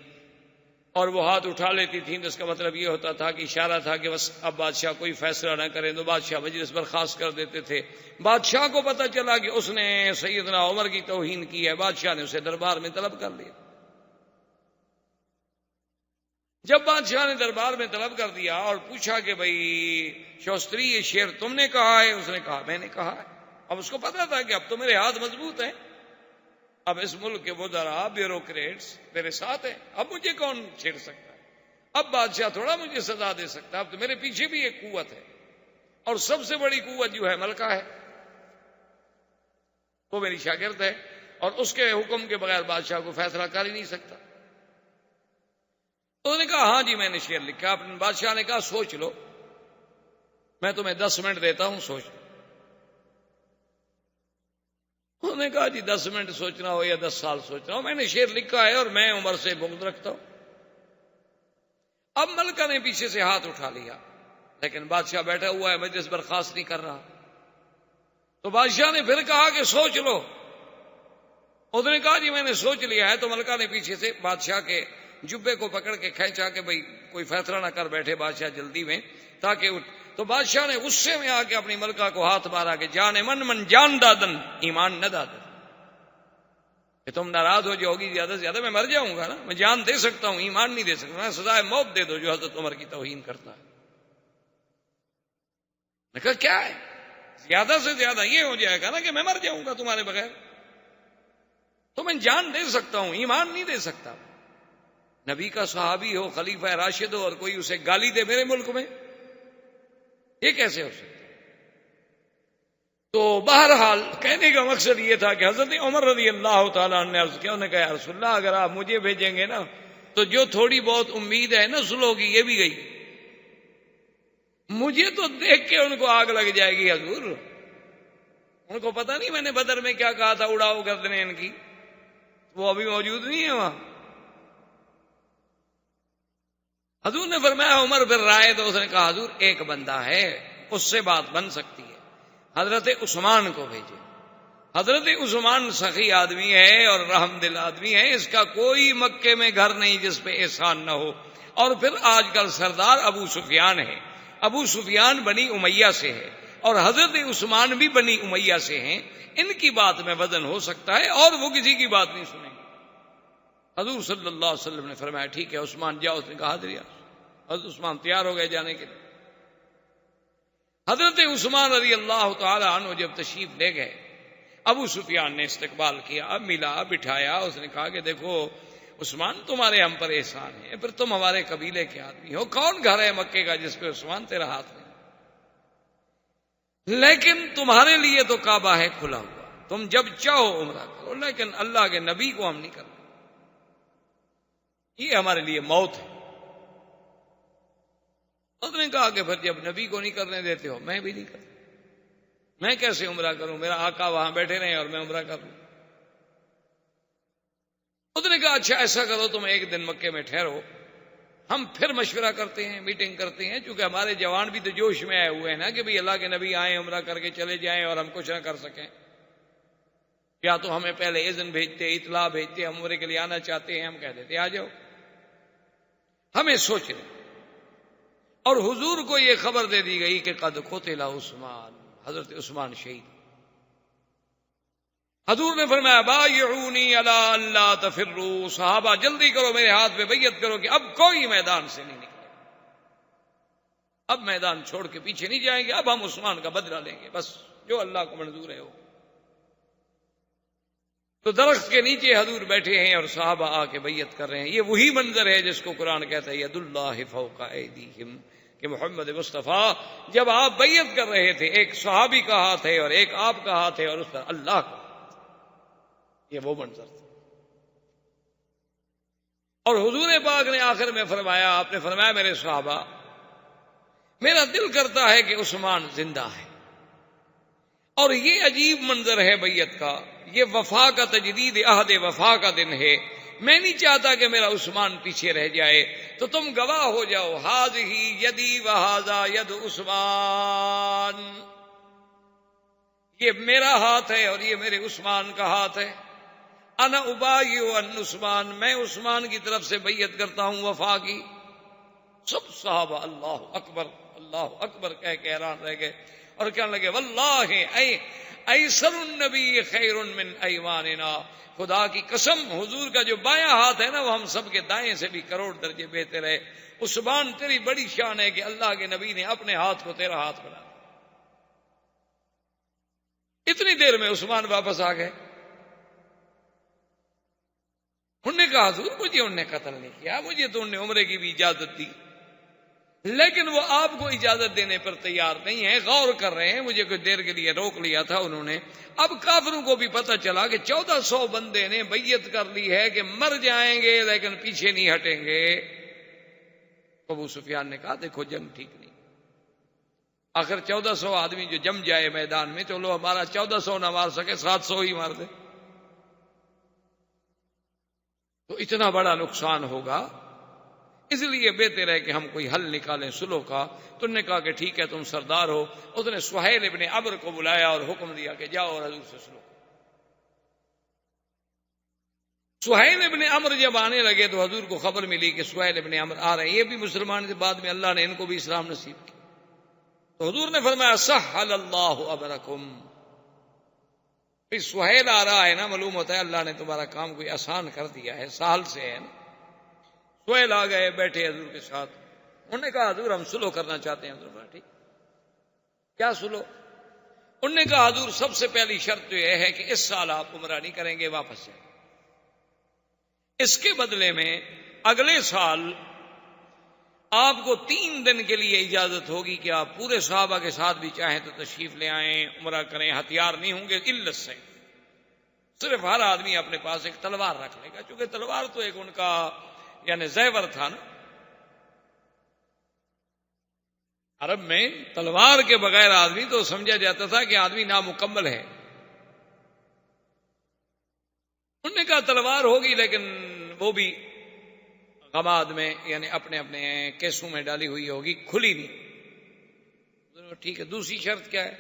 Speaker 2: اور وہ ہاتھ اٹھا لیتی تھیں، تو اس کا مطلب یہ ہوتا تھا کہ اشارہ تھا کہ بس اب بادشاہ کوئی فیصلہ نہ کریں، تو بادشاہ مجلس برخاست کر دیتے تھے۔ بادشاہ کو پتہ چلا کہ اس نے سیدنا عمر کی توہین کی ہے، بادشاہ نے اسے دربار میں طلب کر لیا۔ جب بادشاہ نے دربار میں طلب کر دیا اور پوچھا کہ بھئی شوستری یہ شعر تم نے کہا ہے؟ اس نے کہا میں نے کہا ہے۔ اب اس کو پتا تھا کہ اب تو میرے ہاتھ مضبوط ہیں، اب اس ملک کے وزراء بیوروکریٹس میرے ساتھ ہیں، اب مجھے کون چھیڑ سکتا ہے؟ اب بادشاہ تھوڑا مجھے سزا دے سکتا ہے، اب تو میرے پیچھے بھی ایک قوت ہے، اور سب سے بڑی قوت جو ہے ملکہ ہے، وہ میری شاگرد ہے، اور اس کے حکم کے بغیر بادشاہ کو فیصلہ کر ہی نہیں سکتا۔ تو انہوں نے کہا ہاں جی میں نے شعر لکھا۔ اپنے بادشاہ نے کہا سوچ لو، میں تمہیں 10 منٹ دیتا ہوں، سوچ لو۔ انہوں نے کہا جی 10 منٹ سوچنا ہو یا 10 سال سوچنا ہو، میں نے شعر لکھا ہے اور میں عمر سے بغض رکھتا ہوں۔ اب ملکہ نے پیچھے سے ہاتھ اٹھا لیا، لیکن بادشاہ بیٹھا ہوا ہے، مجلس برخاست نہیں کر رہا۔ تو بادشاہ نے پھر کہا کہ سوچ لو۔ اس نے کہا جی میں نے سوچ لیا ہے۔ تو ملکہ نے پیچھے سے بادشاہ کے جبے کو پکڑ کے کھینچا کہ بھئی کوئی فیصلہ نہ کر بیٹھے بادشاہ جلدی میں، تاکہ تو بادشاہ نے غصے میں آ کے اپنی ملکہ کو ہاتھ مارا کہ جان من جان دادن ایمان نہ دادن، کہ تم ناراض ہو جاؤ گی زیادہ سے زیادہ میں مر جاؤں گا نا، میں جان دے سکتا ہوں ایمان نہیں دے سکتا، میں سزائے موت دے دو جو حضرت عمر کی توہین کرتا ہے۔ میں کہا کیا ہے؟ زیادہ سے زیادہ یہ ہو جائے گا نا کہ میں مر جاؤں گا تمہارے بغیر، تو میں جان دے سکتا ہوں ایمان نہیں دے سکتا۔ نبی کا صحابی ہو، خلیفہ راشد ہو، اور کوئی اسے گالی دے میرے ملک میں، یہ کیسے ہو سکتا؟ تو بہرحال کہنے کا مقصد یہ تھا کہ حضرت عمر رضی اللہ تعالیٰ عنہ نے عرض کیا، انہوں نے کہا یا رسول اللہ اگر آپ مجھے بھیجیں گے نا تو جو تھوڑی بہت امید ہے نسلوں کی یہ بھی گئی، مجھے تو دیکھ کے ان کو آگ لگ جائے گی حضور۔ ان کو پتہ نہیں میں نے بدر میں کیا کہا تھا، اڑاؤ گردنیں ان کی، وہ ابھی موجود نہیں ہے وہاں۔ حضور نے فرمایا عمر پھر رائے، تو اس نے کہا حضور ایک بندہ ہے اس سے بات بن سکتی ہے، حضرت عثمان کو بھیجے۔ حضرت عثمان سخی آدمی ہے اور رحم دل آدمی ہے، اس کا کوئی مکے میں گھر نہیں جس پہ احسان نہ ہو۔ اور پھر آج کل سردار ابو سفیان ہے، ابو سفیان بنی امیہ سے ہے، اور حضرت عثمان بھی بنی امیہ سے ہیں، ان کی بات میں وزن ہو سکتا ہے اور وہ کسی کی بات نہیں سنیں گے۔ حضور صلی اللہ علیہ وسلم نے فرمایا ٹھیک ہے عثمان جاؤ۔ اس نے کہا حاضر۔ حضرت عثمان تیار ہو گئے جانے کے لیے۔ حضرت عثمان رضی اللہ تعالی عنہ جب تشریف لے گئے، ابو سفیان نے استقبال کیا، ملا، بٹھایا۔ اس نے کہا کہ دیکھو عثمان تمہارے ہم پر احسان ہے، پھر تم ہمارے قبیلے کے آدمی ہو، کون گھر ہے مکے کا جس پہ عثمان تیرا ہاتھ نہیں، لیکن تمہارے لیے تو کعبہ ہے کھلا ہوا، تم جب چاہو عمرہ کرو، لیکن اللہ کے نبی کو ہم نہیں کرتے، یہ ہمارے لیے موت ہے۔ اس نے کہا کہ پھر جب نبی کو نہیں کرنے دیتے ہو میں بھی نہیں کرتا، میں کیسے عمرہ کروں؟ میرا آقا وہاں بیٹھے رہے اور میں عمرہ کر لوں۔ اس نے کہا اچھا ایسا کرو تم ایک دن مکے میں ٹھہرو، ہم پھر مشورہ کرتے ہیں، میٹنگ کرتے ہیں، چونکہ ہمارے جوان بھی تو جوش میں آئے ہوئے ہیں نا کہ بھئی اللہ کے نبی آئیں عمرہ کر کے چلے جائیں اور ہم کچھ نہ کر سکیں، یا تو ہمیں پہلے اذن بھیجتے، اطلاع بھیجتے، ہم عمرے کے لیے آنا چاہتے ہیں، ہم کہہ دیتے آ جاؤ، ہمیں سوچ لیں۔ اور حضور کو یہ خبر دے دی گئی کہ قد قتل عثمان، حضرت عثمان شہید۔ حضور نے فرمایا بایعونی علی اللہ تفروا، صحابہ جلدی کرو میرے ہاتھ پہ بیعت کرو کہ اب کوئی میدان سے نہیں نکلے، اب میدان چھوڑ کے پیچھے نہیں جائیں گے، اب ہم عثمان کا بدلہ لیں گے، بس جو اللہ کو منظور ہے وہ۔ تو درخت کے نیچے حضور بیٹھے ہیں اور صحابہ آ کے بیعت کر رہے ہیں۔ یہ وہی منظر ہے جس کو قرآن کہتا ہے ید اللہ فوق ایدیہم، کہ محمد مصطفیٰ جب آپ بیعت کر رہے تھے ایک صحابی کا ہاتھ ہے اور ایک آپ کا ہاتھ ہے اور اس پر اللہ کا، یہ وہ منظر تھا۔ اور حضور پاک نے آخر میں فرمایا، آپ نے فرمایا میرے صحابہ میرا دل کرتا ہے کہ عثمان زندہ ہے، اور یہ عجیب منظر ہے بیعت کا، یہ وفا کا تجدید عہد وفا کا دن ہے، میں نہیں چاہتا کہ میرا عثمان پیچھے رہ جائے، تو تم گواہ ہو جاؤ، ھذہ یدی وھذا ید عثمان، یہ میرا ہاتھ ہے اور یہ میرے عثمان کا ہاتھ ہے، انا ابایع عن عثمان، میں عثمان کی طرف سے بیعت کرتا ہوں وفا کی۔ سب صحابہ اللہ اکبر کہہ کے حیران رہ گئے اور کہنے لگے واللہ ایسر النبی خیر من ایماننا، خدا کی قسم حضور کا جو بایاں ہاتھ ہے نا وہ ہم سب کے دائیں سے بھی کروڑ درجے بہتر ہے۔ عثمان تیری بڑی شان ہے کہ اللہ کے نبی نے اپنے ہاتھ کو تیرا ہاتھ بنا دیا۔ اتنی دیر میں عثمان واپس آ گئے۔ انہوں نے کہا حضور مجھے انہوں نے قتل نہیں کیا، مجھے تو انہوں نے عمرے کی بھی اجازت دی، لیکن وہ آپ کو اجازت دینے پر تیار نہیں ہے، غور کر رہے ہیں، مجھے کچھ دیر کے لیے روک لیا تھا انہوں نے۔ اب کافروں کو بھی پتہ چلا کہ 1400 بندے نے بیعت کر لی ہے کہ مر جائیں گے لیکن پیچھے نہیں ہٹیں گے۔ ابو سفیان نے کہا دیکھو جنگ ٹھیک نہیں، آخر 1400 آدمی جو جم جائے میدان میں، چلو ہمارا 1400 نہ مار سکے 700 ہی مار دے تو اتنا بڑا نقصان ہوگا، اس لیے بہتر ہے کہ ہم کوئی حل نکالیں صلح کا۔ تو نے کہا کہ ٹھیک ہے تم سردار ہو۔ اس نے سہیل ابن عمرو کو بلایا اور حکم دیا کہ جاؤ اور حضور سے صلح۔ سہیل ابن عمرو جب آنے لگے تو حضور کو خبر ملی کہ سہیل ابن عمرو آ رہے ہیں، یہ بھی مسلمان تھے، بعد میں اللہ نے ان کو بھی اسلام نصیب کیا۔ تو حضور نے فرمایا سہل اللہ امرکم، سہیل آ رہا ہے نا، معلوم ہوتا ہے اللہ نے تمہارا کام کوئی آسان کر دیا ہے، سہل سے ہے نا۔ سہیل آ گئے، بیٹھے حضور کے ساتھ، انہوں نے کہا حضور ہم صلح کرنا چاہتے ہیں۔ حضور ٹھیک کیا صلح؟ انہوں نے کہا حضور سب سے پہلی شرط تو یہ ہے کہ اس سال آپ عمرہ نہیں کریں گے، واپس جائیں، اس کے بدلے میں اگلے سال آپ کو 3 دن کے لیے اجازت ہوگی کہ آپ پورے صحابہ کے ساتھ بھی چاہیں تو تشریف لے آئیں، عمرہ کریں، ہتھیار نہیں ہوں گے علت سے، صرف ہر آدمی اپنے پاس ایک تلوار رکھ لے گا، چونکہ تلوار تو ایک ان کا یعنی زیور تھا نا۔ عرب میں تلوار کے بغیر آدمی تو سمجھا جاتا تھا کہ آدمی نامکمل ہے۔ انہوں نے کہا تلوار ہوگی لیکن وہ بھی غماد میں یعنی اپنے اپنے کیسوں میں ڈالی ہوئی ہوگی، کھلی نہیں۔ ٹھیک ہے، دوسری شرط کیا ہے؟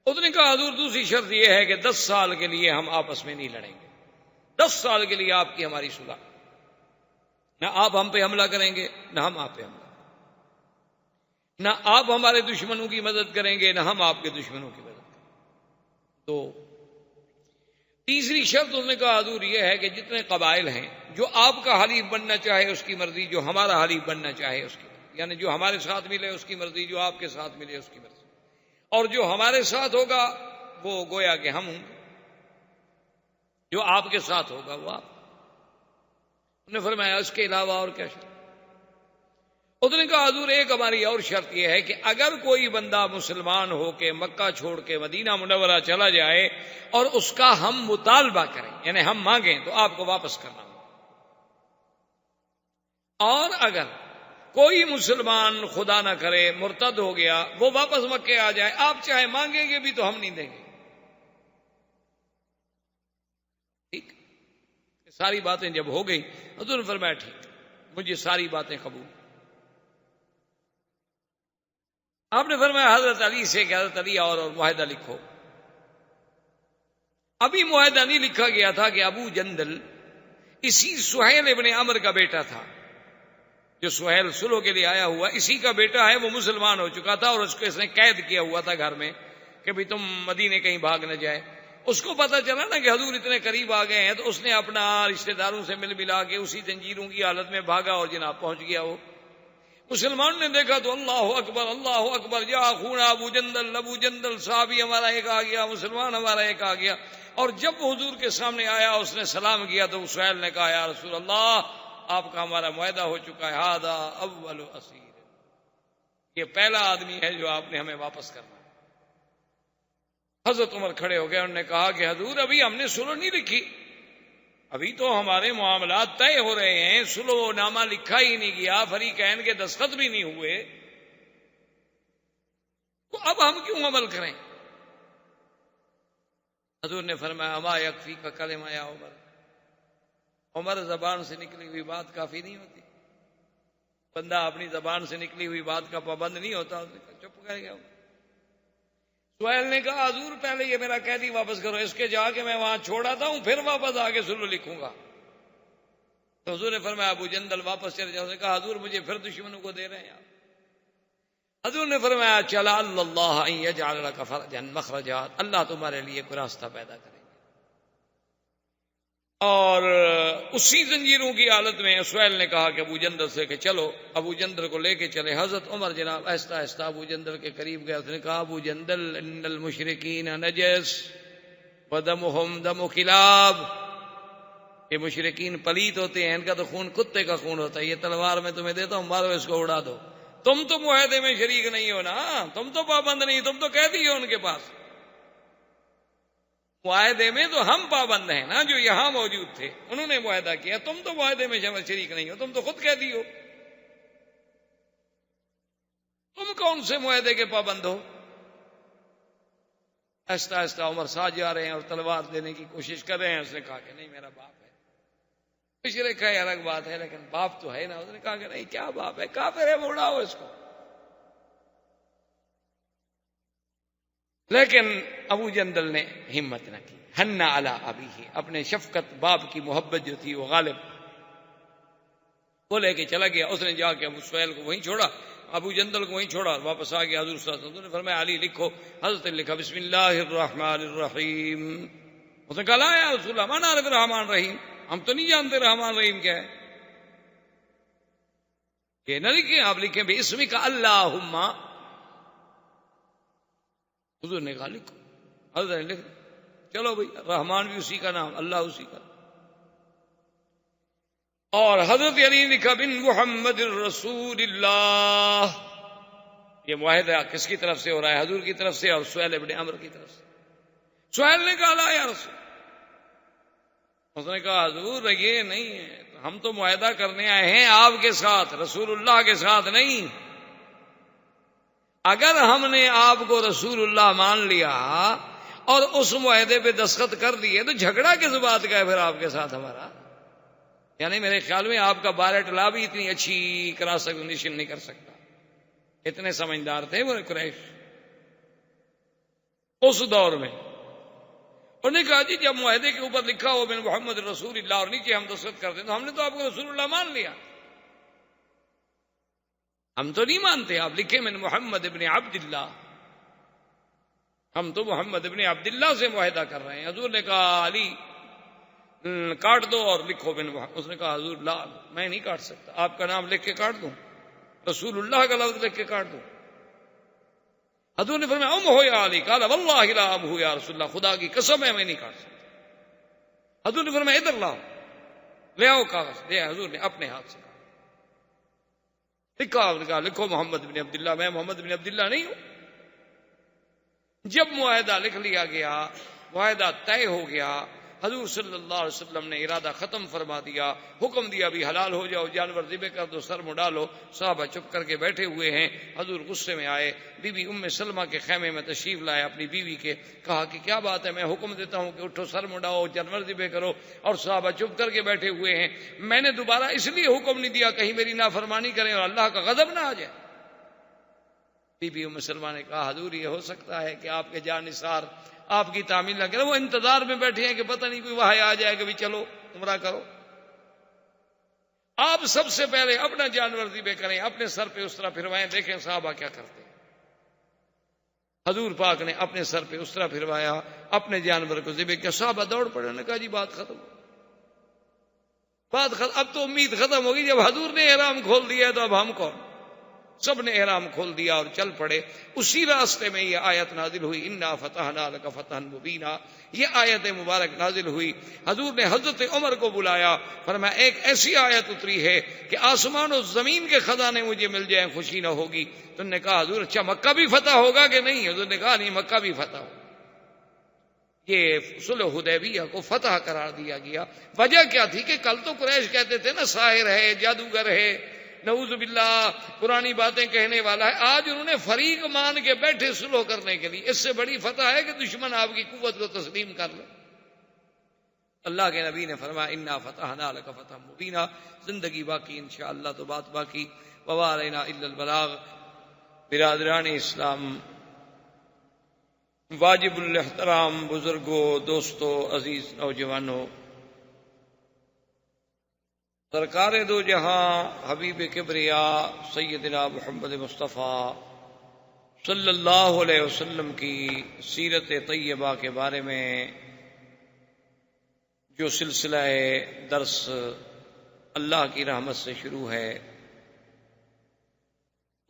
Speaker 2: اس نے کہا حضور دوسری شرط یہ ہے کہ 10 سال کے لیے ہم آپس میں نہیں لڑیں گے، 10 سال کے لیے آپ کی ہماری صلح، نہ آپ ہم پہ حملہ کریں گے نہ ہم آپ پہ حملہ، نہ آپ ہمارے دشمنوں کی مدد کریں گے نہ ہم آپ کے دشمنوں کی مدد کریں گے۔ تو تیسری شرط انہوں نے کہا حضور یہ ہے کہ جتنے قبائل ہیں جو آپ کا حلیف بننا چاہے اس کی مرضی، جو ہمارا حلیف بننا چاہے اس کی مرضی، یعنی جو ہمارے ساتھ ملے اس کی مرضی، جو آپ کے ساتھ ملے اس کی مرضی، اور جو ہمارے ساتھ ہوگا وہ گویا کہ ہم ہوں گے، جو آپ کے ساتھ ہوگا وہ آپ۔ انہوں نے فرمایا اس کے علاوہ اور کیا شرط؟ اس نے کہا حضور ایک ہماری اور شرط یہ ہے کہ اگر کوئی بندہ مسلمان ہو کے مکہ چھوڑ کے مدینہ منورہ چلا جائے اور اس کا ہم مطالبہ کریں یعنی ہم مانگیں تو آپ کو واپس کرنا ہوگا، اور اگر کوئی مسلمان خدا نہ کرے مرتد ہو گیا وہ واپس مکے آ جائے، آپ چاہے مانگیں گے بھی تو ہم نہیں دیں گے۔ ٹھیک، ساری باتیں جب ہو گئی حضور نے فرمایا ٹھیک مجھے ساری باتیں قبول۔ آپ نے فرمایا حضرت علی سے کہ حضرت علی اور معاہدہ لکھو۔ ابھی معاہدہ نہیں لکھا گیا تھا کہ ابو جندل اسی سہیل ابن عمرو کا بیٹا تھا، جو سہیل صلح کے لیے آیا ہوا اسی کا بیٹا ہے، وہ مسلمان ہو چکا تھا اور اس کو اس نے قید کیا ہوا تھا گھر میں کہ بھی تم مدینے کہیں بھاگ نہ جائے۔ اس کو پتا چلا نا کہ حضور اتنے قریب آ گئے ہیں تو اس نے اپنا رشتہ داروں سے مل ملا کے اسی زنجیروں کی حالت میں بھاگا اور جناب پہنچ گیا۔ وہ مسلمان نے دیکھا تو اللہ اکبر یا خون ابو جندل، ابو جندل صحابی ہمارا ایک آ گیا، مسلمان ہمارا ایک آ گیا۔ اور جب حضور کے سامنے آیا اس نے سلام کیا تو سہیل نے کہا یا رسول اللہ آپ کا ہمارا معاہدہ ہو چکا ہے، ھذا اول اسیر، یہ پہلا آدمی ہے جو آپ نے ہمیں واپس کرنا. حضرت عمر کھڑے ہو گئے. انہوں نے کہا کہ حضور ابھی ہم نے سلو نہیں لکھی, ابھی تو ہمارے معاملات طے ہو رہے ہیں, سلو نامہ لکھا ہی نہیں گیا, فریقین کے دستخط بھی نہیں ہوئے, تو اب ہم کیوں عمل کریں؟ حضور نے فرمایا اما یکفی کا کلمہ یا عمر, عمر زبان سے نکلی ہوئی بات کافی نہیں ہوتی, بندہ اپنی زبان سے نکلی ہوئی بات کا پابند نہیں ہوتا. اس نے کہا چپ کر گیا. سہیل نے کہا حضور پہلے یہ میرا قیدی واپس کرو, اس کے جا کے میں وہاں چھوڑ آتا ہوں, پھر واپس آ کے سلو لکھوں گا. تو حضور نے فرمایا ابو جندل واپس چلے جاؤ. اس نے کہا حضور مجھے پھر دشمنوں کو دے رہے ہیں آپ. حضور نے فرمایا چلا اللہ ان یجعل لک فرجا مخرجا, اللہ تمہارے لیے کوئی راستہ پیدا کرے. اور اسی زنجیروں کی حالت میں سہیل نے کہا کہ ابو جندل سے کہ چلو, ابو جندل کو لے کے چلے. حضرت عمر جناب آہستہ آہستہ ابو جندل کے قریب گیا. اس نے کہا ابو جندل ان المشرکین نجس ودمہم دم کلاب, یہ مشرکین پلیت ہوتے ہیں, ان کا تو خون کتے کا خون ہوتا ہے, یہ تلوار میں تمہیں دیتا ہوں, مارو اس کو اڑا دو. تم تو معاہدے میں شریک نہیں ہو نا, تم تو پابند نہیں, تم تو قیدی ہو ان کے پاس. معاہدے میں تو ہم پابند ہیں نا جو یہاں موجود تھے, انہوں نے معاہدہ کیا, تم تو معاہدے میں شریک نہیں ہو, تم تو خود قیدی ہو. تم کون سے معاہدے کے پابند ہو؟ آہستہ آہستہ عمر ساتھ جا رہے ہیں اور تلوار دینے کی کوشش کر رہے ہیں. اس نے کہا کہ نہیں میرا باپ ہے. مشرک ہے الگ بات ہے, لیکن باپ تو ہے نا. اس نے کہا کہ نہیں کیا باپ ہے, کافر ہے, وہ اڑاؤ اس کو. لیکن ابو جندل نے ہمت نہ کی. حنا علی ابیہ, اپنے شفقت باپ کی محبت جو تھی وہ غالب, وہ لے کے چلا گیا. اس نے جا کے ابو سہیل کو وہیں چھوڑا, ابو جندل کو وہیں چھوڑا, واپس آ گیا. حضور صلی اللہ علیہ وسلم نے فرمایا علی لکھو. حضرت نے لکھا بسم اللہ الرحمن الرحیم. اس نے کہا لا یا رسول اللہ ما نعرف الرحمن الرحیم, ہم تو نہیں جانتے رحمان رحیم کیا ہے. یہ نہ لکھیں, آپ لکھیں بے اسمی کا اللہم. حضور نے کہا لکھو. حضرت نے لکھ, چلو بھائی رحمان بھی اسی کا نام, اللہ اسی کا. اور حضرت علی نے لکھا بن محمد الرسول اللہ. یہ معاہدہ کس کی طرف سے ہو رہا ہے؟ حضور کی طرف سے اور سہیل ابن عمرو کی طرف سے. سہیل نے کہا لا یا رسول. اس نے کہا حضور یہ نہیں ہے, ہم تو معاہدہ کرنے آئے ہیں آپ کے ساتھ, رسول اللہ کے ساتھ نہیں. اگر ہم نے آپ کو رسول اللہ مان لیا اور اس معاہدے پہ دستخط کر دیے تو جھگڑا کس بات کا ہے پھر آپ کے ساتھ ہمارا؟ یعنی میرے خیال میں آپ کا بارٹ لا بھی اتنی اچھی کراس ایگزامینیشن نہیں کر سکتا. اتنے سمجھدار تھے وہ قریش اس دور میں. انہوں نے کہا جی جب معاہدے کے اوپر لکھا ہو بن محمد رسول اللہ اور نیچے ہم دستخط کرتے تو ہم نے تو آپ کو رسول اللہ مان لیا. ہم تو نہیں مانتے, آپ لکھیں من محمد ابن عبداللہ, ہم تو محمد ابن عبداللہ سے معاہدہ کر رہے ہیں. حضور نے کہا علی کاٹ دو اور لکھو بن محمد. اس نے کہا حضور لا, میں نہیں کاٹ سکتا, آپ کا نام لکھ کے کاٹ دوں, رسول اللہ کا لفظ لکھ کے کاٹ دوں. حضور نے فرمایا ام ہو یا علی. قال واللہ لا ام ہو یا رسول اللہ, خدا کی قسم ہے میں نہیں کاٹ سکتا. حضور نے فرمایا ادھر لاؤ, لے آؤ کاغذ. لے حضور نے اپنے ہاتھ سے لکھا. لکھو محمد بن عبداللہ. میں محمد بن عبداللہ نہیں ہوں. جب معاہدہ لکھ لیا گیا, معاہدہ طے ہو گیا, حضور صلی اللہ علیہ وسلم نے ارادہ ختم فرما دیا, حکم دیا بھی حلال ہو جاؤ, جانور ذبح کر دو, سر منہ ڈالو. صحابہ چپ کر کے بیٹھے ہوئے ہیں. حضور غصے میں آئے, بی بی ام سلمہ کے خیمے میں تشریف لائے اپنی بیوی کے. کہا کہ کیا بات ہے, میں حکم دیتا ہوں کہ اٹھو سر منڈاؤ, جانور ذبح کرو, اور صحابہ چپ کر کے بیٹھے ہوئے ہیں. میں نے دوبارہ اس لیے حکم نہیں دیا کہیں میری نافرمانی کریں اور اللہ کا غضب نہ آ جائے. بی بی ام سلمہ نے کہا حضور یہ ہو سکتا ہے کہ آپ کے جان نثار آپ کی تعمیل نہ کرے, وہ انتظار میں بیٹھے ہیں کہ پتہ نہیں کوئی وحی آ جائے کہ بھی چلو عمرہ کرو. آپ سب سے پہلے اپنا جانور ذبح کریں, اپنے سر پہ اس طرح پھروائیں, دیکھیں صحابہ کیا کرتے ہیں. حضور پاک نے اپنے سر پہ اس طرح پھروایا, اپنے جانور کو ذبح کیا. صحابہ دوڑ پڑے, انہوں نے کہا جی بات ختم, بات ختم. اب تو امید ختم ہوگی, جب حضور نے احرام کھول دیا تو اب ہم کون. سب نے احرام کھول دیا اور چل پڑے. اسی راستے میں یہ آیت نازل ہوئی انا فتحنا لک فتحا مبینا. یہ آیت مبارک نازل ہوئی. حضور نے حضرت عمر کو بلایا، فرمایا ایک ایسی آیت اتری ہے کہ آسمان و زمین کے خزانے مجھے مل جائیں خوشی نہ ہوگی. تو نے کہا حضور اچھا مکہ بھی فتح ہوگا کہ نہیں؟ حضور نے کہا نہیں، مکہ بھی فتح ہوگا. یہ صلح حدیبیہ کو فتح قرار دیا گیا. وجہ کیا تھی کہ کل تو قریش کہتے تھے نا ساحر ہے، جادوگر ہے، نعوذ باللہ پرانی باتیں کہنے والا ہے. آج انہوں نے فریق مان کے بیٹھے صلح کرنے کے لیے. اس سے بڑی فتح ہے کہ دشمن آپ کی قوت کو تسلیم کر لے. اللہ کے نبی نے فرمایا انا فتحنا لک فتحا مبینا. زندگی باقی انشاءاللہ تو بات باقی. وما علینا الا البلاغ. برادران اسلام، واجب الاحترام بزرگوں، دوستوں، عزیز نوجوانوں، سرکار دو جہاں حبیب کبریا سیدنا محمد مصطفیٰ صلی اللہ علیہ وسلم کی سیرت طیبہ کے بارے میں جو سلسلہ درس اللہ کی رحمت سے شروع ہے،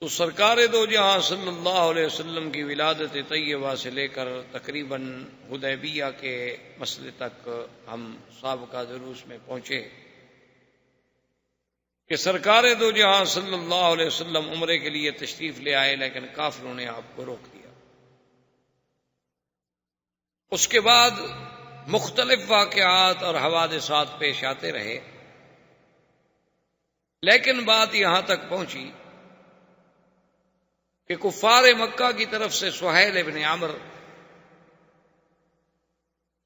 Speaker 2: تو سرکار دو جہاں صلی اللہ علیہ وسلم کی ولادت طیبہ سے لے کر تقریباً حدیبیہ کے مسئلے تک ہم سابقہ دروس میں پہنچے کہ سرکار دو جہاں صلی اللہ علیہ وسلم عمرے کے لیے تشریف لے آئے، لیکن کافروں نے آپ کو روک دیا. اس کے بعد مختلف واقعات اور حوادثات پیش آتے رہے، لیکن بات یہاں تک پہنچی کہ کفار مکہ کی طرف سے سہیل ابن عمرو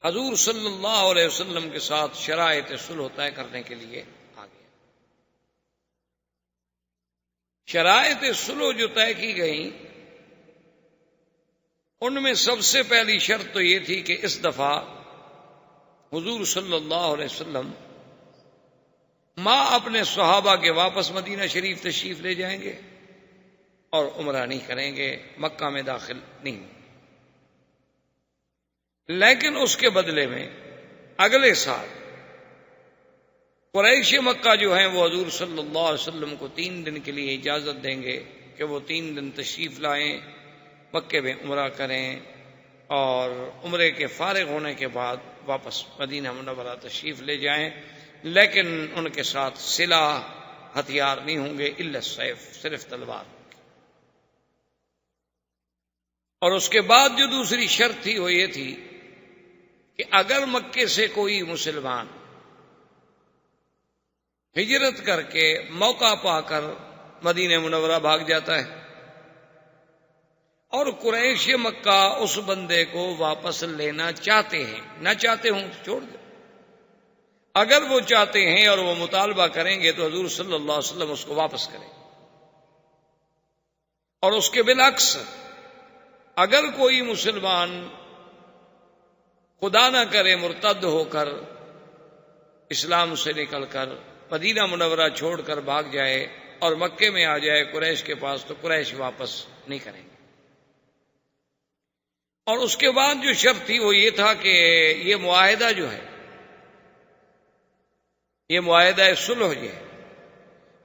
Speaker 2: حضور صلی اللہ علیہ وسلم کے ساتھ شرائط صلح طے کرنے کے لیے آ گیا. شرائط صلح جو طے کی گئیں ان میں سب سے پہلی شرط تو یہ تھی کہ اس دفعہ حضور صلی اللہ علیہ وسلم اپنے صحابہ کے واپس مدینہ شریف تشریف لے جائیں گے اور عمرہ نہیں کریں گے، مکہ میں داخل نہیں. لیکن اس کے بدلے میں اگلے سال قریش مکہ جو ہیں وہ حضور صلی اللہ علیہ وسلم کو 3 دن کے لیے اجازت دیں گے کہ وہ 3 دن تشریف لائیں، مکے میں عمرہ کریں اور عمرے کے فارغ ہونے کے بعد واپس مدینہ منورہ تشریف لے جائیں. لیکن ان کے ساتھ سلاح ہتھیار نہیں ہوں گے الا السیف، صرف تلوار. اور اس کے بعد جو دوسری شرط تھی وہ یہ تھی کہ اگر مکے سے کوئی مسلمان ہجرت کر کے موقع پا کر مدینہ منورہ بھاگ جاتا ہے اور قریش مکہ اس بندے کو واپس لینا چاہتے ہیں، نہ چاہتے ہوں تو چھوڑ دیں. اگر وہ چاہتے ہیں اور وہ مطالبہ کریں گے تو حضور صلی اللہ علیہ وسلم اس کو واپس کریں. اور اس کے بالعکس اگر کوئی مسلمان خدا نہ کرے مرتد ہو کر اسلام سے نکل کر مدینہ منورہ چھوڑ کر بھاگ جائے اور مکے میں آ جائے قریش کے پاس تو قریش واپس نہیں کریں گے. اور اس کے بعد جو شرط تھی وہ یہ تھا کہ یہ معاہدہ جو ہے، یہ معاہدہ صلح جو ہے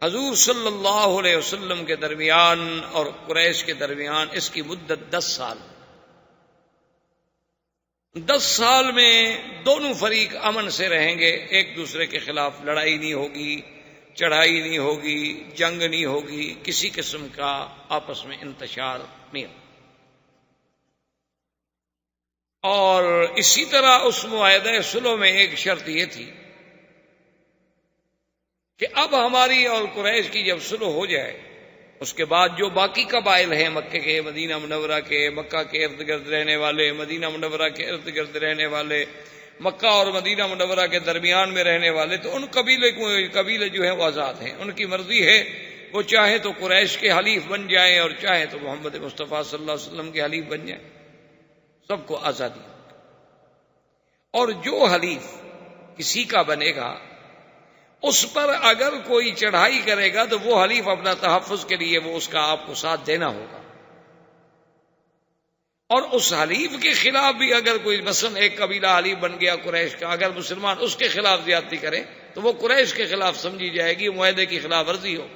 Speaker 2: حضور صلی اللہ علیہ وسلم کے درمیان اور قریش کے درمیان، اس کی مدت 10 سال. 10 سال میں دونوں فریق امن سے رہیں گے، ایک دوسرے کے خلاف لڑائی نہیں ہوگی، چڑھائی نہیں ہوگی، جنگ نہیں ہوگی، کسی قسم کا آپس میں انتشار نہیں ہوگا. اور اسی طرح اس معاہدہ صلح میں ایک شرط یہ تھی کہ اب ہماری اور قریش کی جب صلح ہو جائے اس کے بعد جو باقی قبائل ہیں مکے کے، مدینہ منورہ کے، مکہ کے ارد گرد رہنے والے، مدینہ منورہ کے ارد گرد رہنے والے، مکہ اور مدینہ منورہ کے درمیان میں رہنے والے، تو ان قبیلے جو ہیں وہ آزاد ہیں. ان کی مرضی ہے، وہ چاہے تو قریش کے حلیف بن جائیں اور چاہے تو محمد مصطفیٰ صلی اللہ علیہ وسلم کے حلیف بن جائیں، سب کو آزادی. اور جو حلیف کسی کا بنے گا اس پر اگر کوئی چڑھائی کرے گا تو وہ حلیف اپنا تحفظ کے لیے وہ اس کا آپ کو ساتھ دینا ہوگا. اور اس حلیف کے خلاف بھی اگر کوئی مثلا ایک قبیلہ حلیف بن گیا قریش کا، اگر مسلمان اس کے خلاف زیادتی کریں تو وہ قریش کے خلاف سمجھی جائے گی، معاہدے کی خلاف ورزی ہو.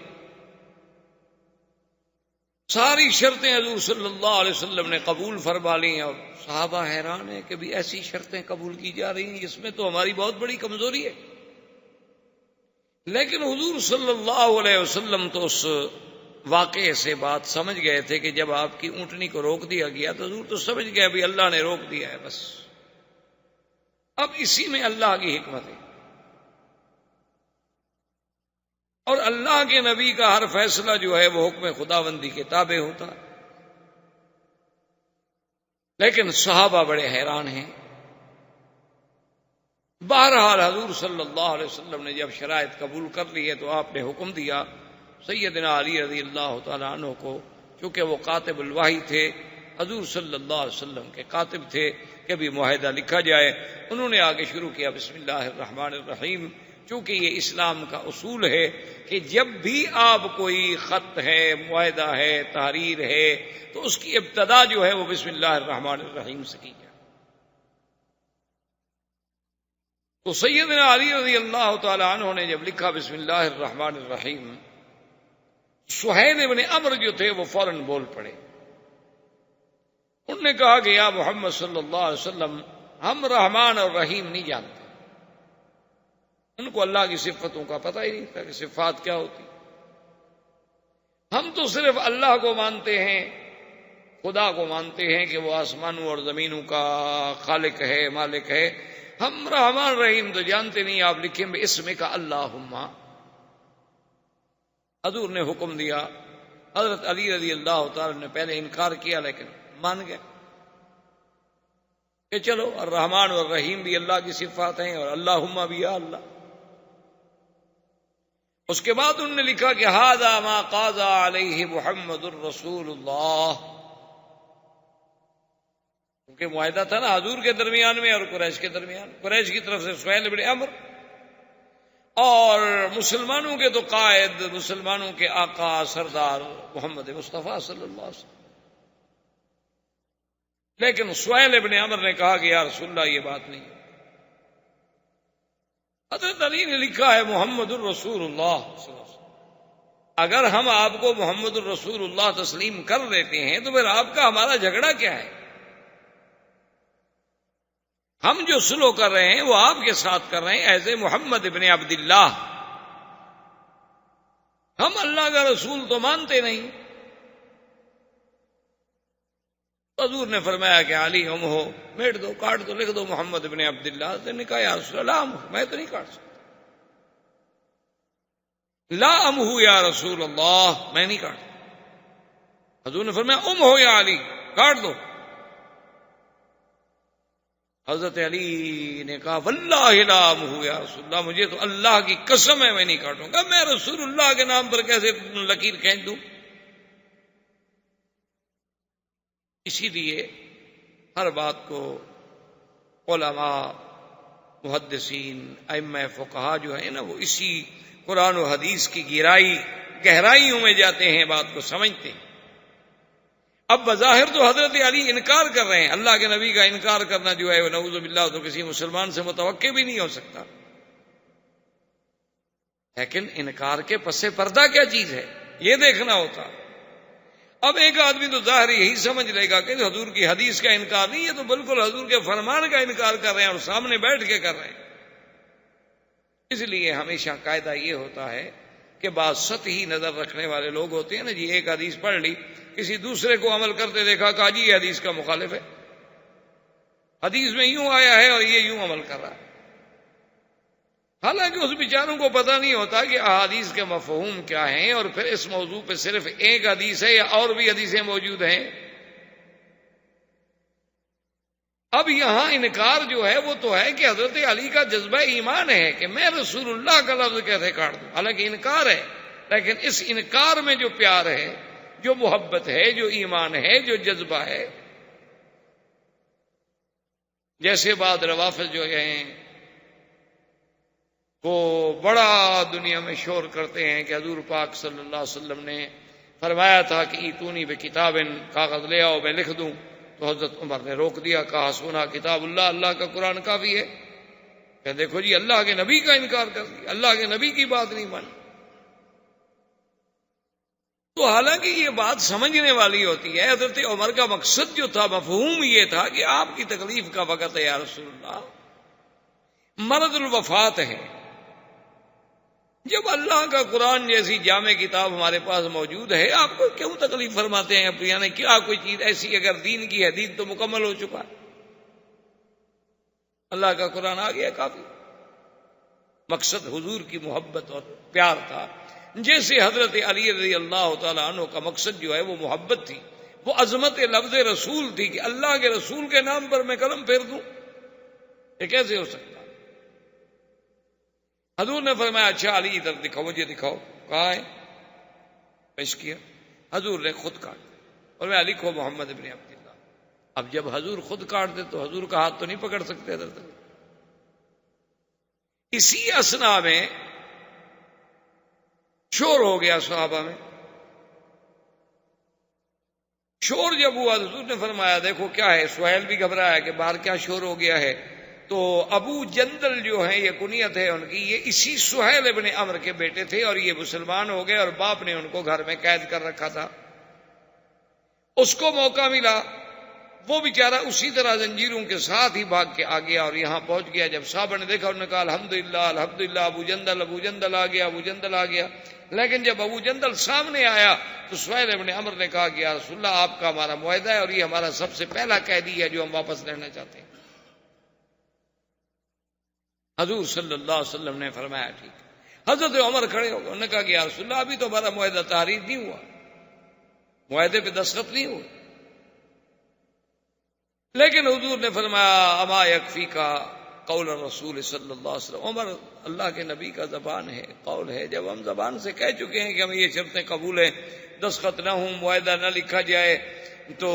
Speaker 2: ساری شرطیں حضور صلی اللہ علیہ وسلم نے قبول فرما لی اور صحابہ حیران ہیں کہ بھی ایسی شرطیں قبول کی جا رہی ہیں، اس میں تو ہماری بہت بڑی کمزوری ہے۔ لیکن حضور صلی اللہ علیہ وسلم تو اس واقعے سے بات سمجھ گئے تھے کہ جب آپ کی اونٹنی کو روک دیا گیا تو حضور تو سمجھ گئے ابھی اللہ نے روک دیا ہے، بس اب اسی میں اللہ کی حکمت ہے، اور اللہ کے نبی کا ہر فیصلہ جو ہے وہ حکم خداوندی کے تابع ہوتا ہے۔ لیکن صحابہ بڑے حیران ہیں۔ بہرحال حضور صلی اللہ علیہ وسلم نے جب شرائط قبول کر لی ہے تو آپ نے حکم دیا سیدنا علی رضی اللہ تعالیٰ عنہ کو، چونکہ وہ کاتب الوحی تھے، حضور صلی اللہ علیہ وسلم کے کاتب تھے، کہ بھی معاہدہ لکھا جائے۔ انہوں نے آگے شروع کیا بسم اللہ الرحمن الرحیم، چونکہ یہ اسلام کا اصول ہے کہ جب بھی آپ کوئی خط ہے، معاہدہ ہے، تحریر ہے، تو اس کی ابتدا جو ہے وہ بسم اللہ الرحمن الرحیم سے کی جائے۔ تو سیدنا علی رضی اللہ تعالی عنہ نے جب لکھا بسم اللہ الرحمن الرحیم، سہیل ابن عمرو جو تھے وہ فوراً بول پڑے۔ انہوں نے کہا کہ یا محمد صلی اللہ علیہ وسلم، ہم رحمان اور رحیم نہیں جانتے۔ ان کو اللہ کی صفتوں کا پتہ ہی نہیں تھا کہ صفات کیا ہوتی۔ ہم تو صرف اللہ کو مانتے ہیں، خدا کو مانتے ہیں کہ وہ آسمانوں اور زمینوں کا خالق ہے، مالک ہے۔ ہم رحمان رحیم تو جانتے نہیں، آپ لکھیں بے اسم کا اللہم۔ حضور نے حکم دیا۔ حضرت علی رضی اللہ تعالی نے پہلے انکار کیا لیکن مان گئے کہ چلو الرحمن اور الرحیم بھی اللہ کی صفات ہیں اور اللہم بھی یا اللہ۔ اس کے بعد انہوں نے لکھا کہ ھذا ما قاضى علیہ محمد الرسول اللہ، کیونکہ معاہدہ تھا نا حضور کے درمیان میں اور قریش کے درمیان، قریش کی طرف سے سہیل بن عمرو اور مسلمانوں کے تو قائد، مسلمانوں کے آقا سردار محمد مصطفیٰ صلی اللہ علیہ وسلم۔ لیکن سہیل بن عمرو نے کہا کہ یا رسول اللہ یہ بات نہیں ہے۔ حضرت علی نے لکھا ہے محمد الرسول اللہ صلی اللہ علیہ وسلم، اگر ہم آپ کو محمد الرسول اللہ تسلیم کر لیتے ہیں تو پھر آپ کا ہمارا جھگڑا کیا ہے؟ ہم جو سلو کر رہے ہیں وہ آپ کے ساتھ کر رہے ہیں ایز اے محمد ابن عبداللہ۔ ہم اللہ کا رسول تو مانتے نہیں۔ حضور نے فرمایا کہ علی ہم ہو، میٹ دو، کاٹ دو، لکھ دو محمد ابن عبداللہ۔ نے کہا یا رسول اللہ میں تو نہیں کاٹ سکتا۔ لا ہو یا رسول اللہ، میں نہیں کاٹ۔ حضور نے فرمایا ہو یا علی، کاٹ دو۔ حضرت علی نے کہا واللہ لا ہو یا رسول اللہ، مجھے تو اللہ کی قسم ہے میں نہیں کاٹوں گا، میں رسول اللہ کے نام پر کیسے لکیر کھینچ دوں؟ اسی لیے ہر بات کو علماء، محدثین، ائمہ فقہا جو ہیں نا وہ اسی قرآن و حدیث کی گہرائیوں میں جاتے ہیں، بات کو سمجھتے ہیں۔ اب بظاہر تو حضرت علی انکار کر رہے ہیں، اللہ کے نبی کا انکار کرنا جو ہے وہ نعوذ باللہ تو کسی مسلمان سے متوقع بھی نہیں ہو سکتا۔ لیکن انکار کے پس پردہ کیا چیز ہے یہ دیکھنا ہوتا۔ اب ایک آدمی تو ظاہر یہی سمجھ لے گا کہ حضور کی حدیث کا انکار نہیں، یہ تو بالکل حضور کے فرمان کا انکار کر رہے ہیں اور سامنے بیٹھ کے کر رہے ہیں۔ اس لیے ہمیشہ قاعدہ یہ ہوتا ہے کہ بعض سطحی نظر رکھنے والے لوگ ہوتے ہیں نا جی، ایک حدیث پڑھ لی، کسی دوسرے کو عمل کرتے دیکھا، کہا جی یہ حدیث کا مخالف ہے، حدیث میں یوں آیا ہے اور یہ یوں عمل کر رہا ہے۔ حالانکہ اس بیچاروں کو پتہ نہیں ہوتا کہ احادیث کے مفہوم کیا ہیں، اور پھر اس موضوع پہ صرف ایک حدیث ہے یا اور بھی حدیثیں موجود ہیں۔ اب یہاں انکار جو ہے وہ تو ہے کہ حضرت علی کا جذبہ ایمان ہے کہ میں رسول اللہ کا لفظ کیسے کاٹ دوں، حالانکہ انکار ہے، لیکن اس انکار میں جو پیار ہے، جو محبت ہے، جو ایمان ہے، جو جذبہ ہے۔ جیسے بعض روافض جو ہیں وہ بڑا دنیا میں شور کرتے ہیں کہ حضور پاک صلی اللہ علیہ وسلم نے فرمایا تھا کہ ایتونی بکتاب، کاغذ لے آؤ میں لکھ دوں، تو حضرت عمر نے روک دیا، کہا سونا کتاب اللہ، اللہ کا قرآن کافی ہے۔ کہ دیکھو جی اللہ کے نبی کا انکار کر دیا، اللہ کے نبی کی بات نہیں مانی۔ تو حالانکہ یہ بات سمجھنے والی ہوتی ہے، حضرت عمر کا مقصد جو تھا، مفہوم یہ تھا کہ آپ کی تکلیف کا وقت ہے یا رسول اللہ، مرض الوفات ہے، جب اللہ کا قرآن جیسی جامع کتاب ہمارے پاس موجود ہے، آپ کو کیوں تکلیف فرماتے ہیں؟ یعنی کیا کوئی چیز ایسی اگر دین کی ہے، دین تو مکمل ہو چکا ہے، اللہ کا قرآن آ گیا کافی۔ مقصد حضور کی محبت اور پیار تھا، جیسے حضرت علی رضی اللہ تعالیٰ عنہ کا مقصد جو ہے وہ محبت تھی، وہ عظمت لفظ رسول تھی کہ اللہ کے رسول کے نام پر میں قلم پھیر دوں، یہ کیسے ہو سکتا؟ حضور نے فرمایا اچھا علی ادھر دکھاؤ، مجھے دکھاؤ، کہاں ہے؟ پیش کیا، حضور نے خود کاٹ اور میں علی کو محمد ابن عبداللہ۔ اب جب حضور خود کاٹ دے تو حضور کا ہاتھ تو نہیں پکڑ سکتے حضرت۔ اسی اسنا میں شور ہو گیا صحابہ میں، شور جب ہوا حضور نے فرمایا دیکھو کیا ہے، سہیل بھی گھبرایا کہ باہر کیا شور ہو گیا ہے، تو ابو جندل جو ہیں، یہ کنیت ہے ان کی، یہ اسی سہیل ابن عمر کے بیٹے تھے اور یہ مسلمان ہو گئے اور باپ نے ان کو گھر میں قید کر رکھا تھا۔ اس کو موقع ملا، وہ بیچارہ اسی طرح زنجیروں کے ساتھ ہی بھاگ کے آ گیا اور یہاں پہنچ گیا۔ جب صحابہ نے دیکھا انہوں نے کہا الحمدللہ الحمدللہ، ابو جندل آ گیا، ابو جندل آ گیا۔ لیکن جب ابو جندل سامنے آیا تو سہیل ابن عمر نے کہا کہ یا رسول اللہ آپ کا ہمارا معاہدہ ہے اور یہ ہمارا سب سے پہلا قیدی ہے جو ہم واپس لینا چاہتے ہیں۔ حضور صلی اللہ علیہ وسلم نے فرمایا ٹھیک۔ حضرت عمر کھڑے ہو گئے، انہوں نے کہا کہ یا رسول اللہ ابھی تو ہمارا معاہدہ تحریر نہیں ہوا، معاہدے پہ دستخط نہیں ہوئے۔ لیکن حضور نے فرمایا اما یکفی کا قول الرسول صلی اللہ علیہ وسلم، عمر اللہ کے نبی کا زبان ہے، قول ہے، جب ہم زبان سے کہہ چکے ہیں کہ ہمیں یہ شرطیں قبول ہیں، دستخط نہ ہوں، معاہدہ نہ لکھا جائے، تو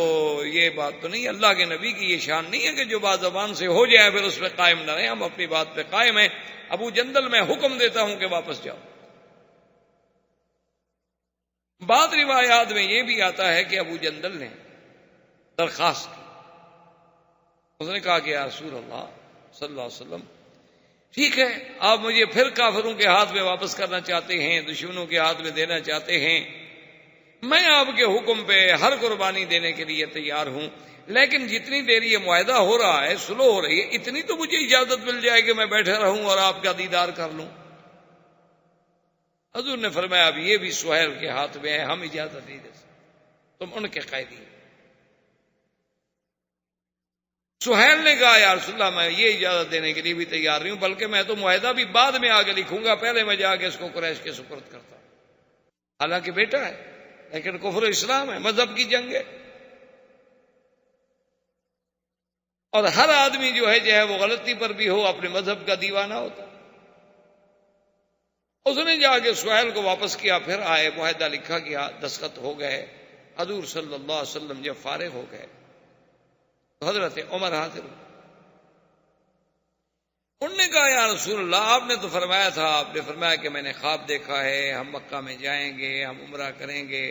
Speaker 2: یہ بات تو نہیں، اللہ کے نبی کی یہ شان نہیں ہے کہ جو بات زبان سے ہو جائے پھر اس پہ قائم نہ رہیں، ہم اپنی بات پہ قائم ہیں۔ ابو جندل میں حکم دیتا ہوں کہ واپس جاؤ۔ بعض روایات میں یہ بھی آتا ہے کہ ابو جندل نے درخواست کی، اس نے کہا کہ یا رسول اللہ صلی اللہ علیہ وسلم ٹھیک ہے، آپ مجھے پھر کافروں کے ہاتھ میں واپس کرنا چاہتے ہیں، دشمنوں کے ہاتھ میں دینا چاہتے ہیں، میں آپ کے حکم پہ ہر قربانی دینے کے لیے تیار ہوں، لیکن جتنی دیر یہ معاہدہ ہو رہا ہے، سلو ہو رہی ہے، اتنی تو مجھے اجازت مل جائے کہ میں بیٹھا رہوں اور آپ کا دیدار کر لوں۔ حضور نے فرمایا اب یہ بھی سہیل کے ہاتھ میں ہے، ہم اجازت نہیں دے سکتے، تم ان کے قیدی۔ سہیل نے کہا یا رسول اللہ میں یہ اجازت دینے کے لیے بھی تیار نہیں ہوں، بلکہ میں تو معاہدہ بھی بعد میں آگے لکھوں گا، پہلے میں جا کے اس کو قریش کے سپرد کرتا ہوں۔ حالانکہ بیٹا ہے، لیکن کفر اسلام ہے، مذہب کی جنگ ہے، اور ہر آدمی جو ہے چاہے وہ غلطی پر بھی ہو اپنے مذہب کا دیوانہ ہوتا۔ اس نے جا کے سہیل کو واپس کیا، پھر آئے، معاہدہ لکھا گیا، دستخط ہو گئے۔ حضور صلی اللہ علیہ وسلم جب فارغ ہو گئے تو حضرت عمر حاضر ہوئے، انہوں نے کہا یا رسول اللہ آپ نے تو فرمایا تھا، آپ نے فرمایا کہ میں نے خواب دیکھا ہے، ہم مکہ میں جائیں گے، ہم عمرہ کریں گے،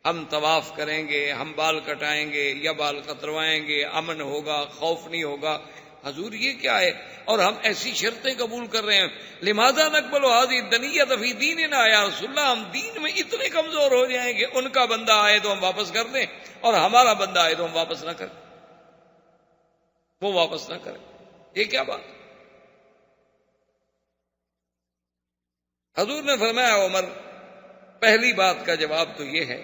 Speaker 2: ہم طواف کریں گے، ہم بال کٹائیں گے یا بال کتروائیں گے، امن ہوگا، خوف نہیں ہوگا۔ حضور یہ کیا ہے؟ اور ہم ایسی شرطیں قبول کر رہے ہیں، لماذا نقبل هذه الدنیۃ فی دیننا، یا رسول اللہ ہم دین میں اتنے کمزور ہو جائیں کہ ان کا بندہ آئے تو ہم واپس کر دیں اور ہمارا بندہ آئے تو ہم واپس نہ کریں، وہ واپس نہ کریں، یہ کیا بات؟ حضور نے فرمایا عمر پہلی بات کا جواب تو یہ ہے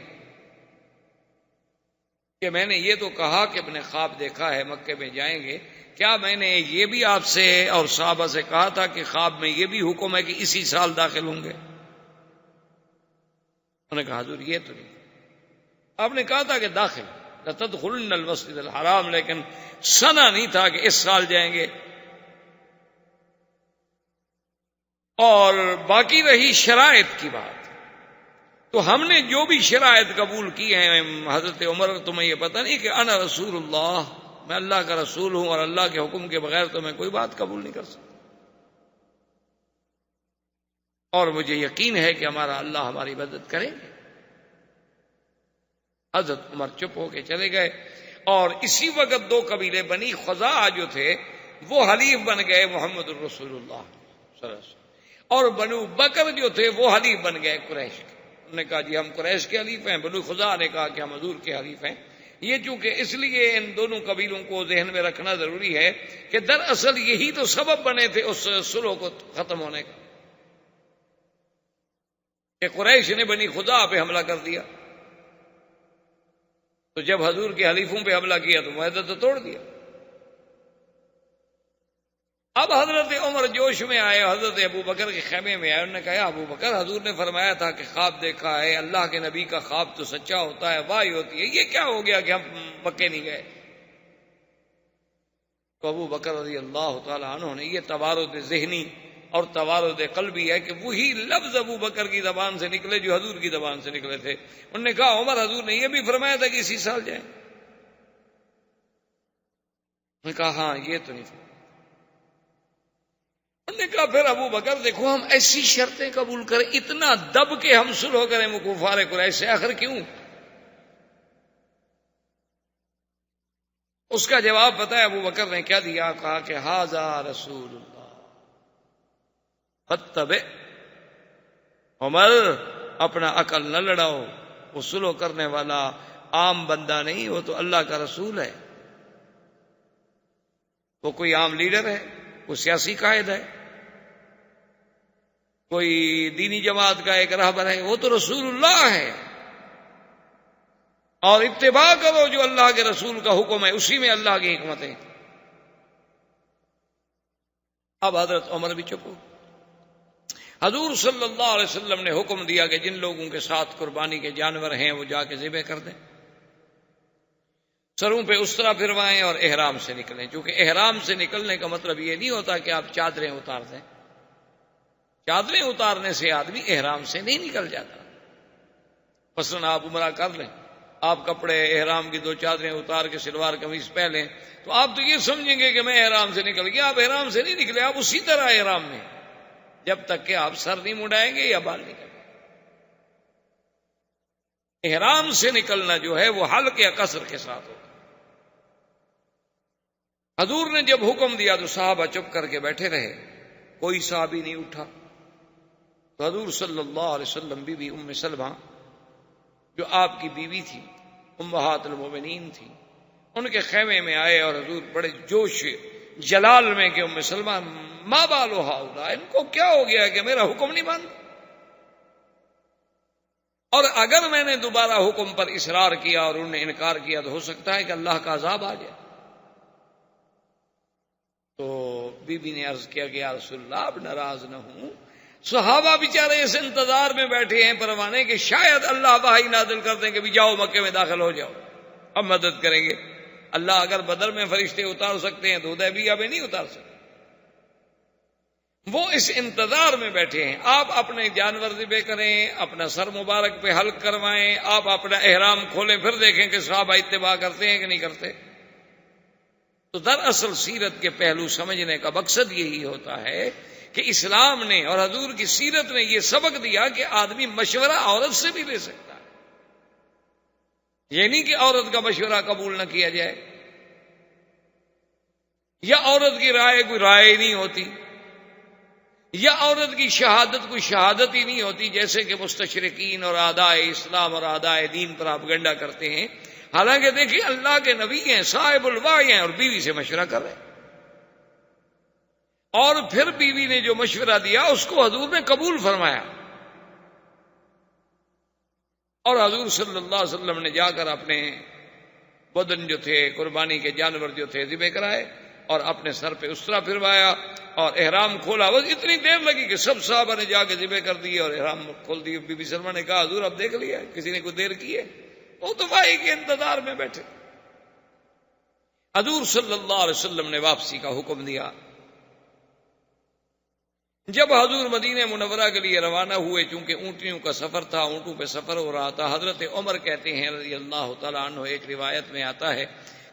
Speaker 2: کہ میں نے یہ تو کہا کہ میں نے خواب دیکھا ہے مکے میں جائیں گے، کیا میں نے یہ بھی آپ سے اور صحابہ سے کہا تھا کہ خواب میں یہ بھی حکم ہے کہ اسی سال داخل ہوں گے؟ انہوں نے کہا حضور یہ تو نہیں، آپ نے کہا تھا کہ داخل لتدخلن المسجد الحرام، لیکن سنا نہیں تھا کہ اس سال جائیں گے۔ اور باقی رہی شرائط کی بات، تو ہم نے جو بھی شرائط قبول کی ہیں حضرت عمر، تمہیں یہ پتہ نہیں کہ انا رسول اللہ، میں اللہ کا رسول ہوں اور اللہ کے حکم کے بغیر تو میں کوئی بات قبول نہیں کر سکتا، اور مجھے یقین ہے کہ ہمارا اللہ ہماری مدد کریں گے۔ حضرت عمر چپ ہو کے چلے گئے، اور اسی وقت دو قبیلے بنی خزاعہ جو تھے وہ حلیف بن گئے محمد الرسول اللہ صلی اللہ علیہ وسلم، اور بنو بکر جو تھے وہ حلیف بن گئے قریش کے۔ انہوں نے کہا جی ہم قریش کے حلیف ہیں. بنو خزاع نے کہا کہ ہم حضور کے حلیف ہیں. یہ چونکہ اس لیے ان دونوں قبیلوں کو ذہن میں رکھنا ضروری ہے کہ دراصل یہی تو سبب بنے تھے اس صلح کو ختم ہونے کا، کہ قریش نے بنی خزاع پہ حملہ کر دیا. تو جب حضور کے حلیفوں پہ حملہ کیا تو معاہدہ تو توڑ دیا. اب حضرت عمر جوش میں آئے، حضرت ابو بکر کے خیمے میں آئے. انہوں نے کہا ابو بکر، حضور نے فرمایا تھا کہ خواب دیکھا ہے، اللہ کے نبی کا خواب تو سچا ہوتا ہے، واہی ہوتی ہے، یہ کیا ہو گیا کہ ہم مکے نہیں گئے؟ تو ابو بکر رضی اللہ تعالی عنہ نے، یہ توارد ذہنی اور توارد قلبی ہے کہ وہی لفظ ابو بکر کی زبان سے نکلے جو حضور کی زبان سے نکلے تھے. انہوں نے کہا عمر، حضور نے یہ بھی فرمایا تھا کہ اسی سال جائیں؟ انہوں نے کہا ہاں یہ تو نہیں تھا. انہوں نے کہا پھر ابو بکر دیکھو، ہم ایسی شرطیں قبول کریں، اتنا دب کے ہم صلح کریں وہ کفار قریش سے، آخر کیوں؟ اس کا جواب پتہ ہے ابو بکر نے کیا دیا؟ کہا کہ ھذا رسول اللہ فتبع. عمر، اپنا عقل نہ لڑاؤ، وہ صلح کرنے والا عام بندہ نہیں، وہ تو اللہ کا رسول ہے. وہ کوئی عام لیڈر ہے، کوئی سیاسی قائد ہے، کوئی دینی جماعت کا ایک رہبر ہے، وہ تو رسول اللہ ہے. اور اتباع کرو جو اللہ کے رسول کا حکم ہے، اسی میں اللہ کی حکمت ہے. اب حضرت عمر بھی چپ ہو. حضور صلی اللہ علیہ وسلم نے حکم دیا کہ جن لوگوں کے ساتھ قربانی کے جانور ہیں وہ جا کے ذبح کر دیں، سروں پہ اسرا پھروائیں اور احرام سے نکلیں. چونکہ احرام سے نکلنے کا مطلب یہ نہیں ہوتا کہ آپ چادریں اتار دیں. چادریں اتارنے سے آدمی احرام سے نہیں نکل جاتا. مثلاً آپ عمرہ کر لیں، آپ کپڑے احرام کی 2 چادریں اتار کے شلوار قمیض پہلیں تو آپ تو یہ سمجھیں گے کہ میں احرام سے نکل گیا. آپ احرام سے نہیں نکلے، آپ اسی طرح احرام میں، جب تک کہ آپ سر نہیں مڑائیں گے یا بال نہیں کریں. احرام سے نکلنا جو ہے وہ حلق یا قصر کے ساتھ ہوگا. حضور نے جب حکم دیا تو صحابہ چپ کر کے بیٹھے رہے، کوئی صحابی نہیں اٹھا. تو حضور صلی اللہ علیہ وسلم بی بی ام سلمہ جو آپ کی بیوی تھی، امہات المومنین تھی، ان کے خیمے میں آئے اور حضور بڑے جوش جلال میں کہ ام سلمہ ما بالو ہؤلاء، ان کو کیا ہو گیا کہ میرا حکم نہیں مانتے؟ اور اگر میں نے دوبارہ حکم پر اصرار کیا اور انہوں نے انکار کیا تو ہو سکتا ہے کہ اللہ کا عذاب آ جائے. تو بی بی نے عرض کیا کہ یا رسول اللہ اب ناراض نہ ہوں، صحابہ بیچارے اس انتظار میں بیٹھے ہیں پروانے کہ شاید اللہ وحی نازل کر دیں کہ بھی جاؤ مکے میں داخل ہو جاؤ، اب مدد کریں گے. اللہ اگر بدر میں فرشتے اتار سکتے ہیں تو حدیبیہ میں نہیں اتار سکتے. وہ اس انتظار میں بیٹھے ہیں. آپ اپنے جانور ذبح کریں، اپنا سر مبارک پہ حلق کروائیں، آپ اپنا احرام کھولیں، پھر دیکھیں کہ صحابہ اتباع کرتے ہیں کہ نہیں کرتے. تو دراصل سیرت کے پہلو سمجھنے کا مقصد یہی ہوتا ہے کہ اسلام نے اور حضور کی سیرت نے یہ سبق دیا کہ آدمی مشورہ عورت سے بھی لے سکتا ہے. یہ نہیں کہ عورت کا مشورہ قبول نہ کیا جائے، یا عورت کی رائے کوئی رائے نہیں ہوتی، یا عورت کی شہادت کوئی شہادت ہی نہیں ہوتی، جیسے کہ مستشرقین اور اعدائے اسلام اور اعدائے دین پر پروپیگنڈا کرتے ہیں. حالانکہ دیکھیں اللہ کے نبی ہیں، صاحب الوحی ہیں، اور بیوی سے مشورہ کر رہے ہیں. اور پھر بیوی نے جو مشورہ دیا اس کو حضور نے قبول فرمایا، اور حضور صلی اللہ علیہ وسلم نے جا کر اپنے بدن جو تھے، قربانی کے جانور جو تھے ذبح کرائے اور اپنے سر پہ اسرا پھروایا اور احرام کھولا. بس اتنی دیر لگی کہ سب صحابہ نے جا کے ذبح کر دیے اور احرام کھول دیے. بی بی سلمہ نے کہا حضور اب دیکھ لیا، کسی نے کوئی دیر کی ہے؟ وہ تو بھائی کے انتظار میں بیٹھے. حضور صلی اللہ علیہ وسلم نے واپسی کا حکم دیا. جب حضور مدینہ منورہ کے لیے روانہ ہوئے، چونکہ اونٹنیوں کا سفر تھا، اونٹوں پہ سفر ہو رہا تھا، حضرت عمر کہتے ہیں رضی اللہ تعالیٰ عنہ، ایک روایت میں آتا ہے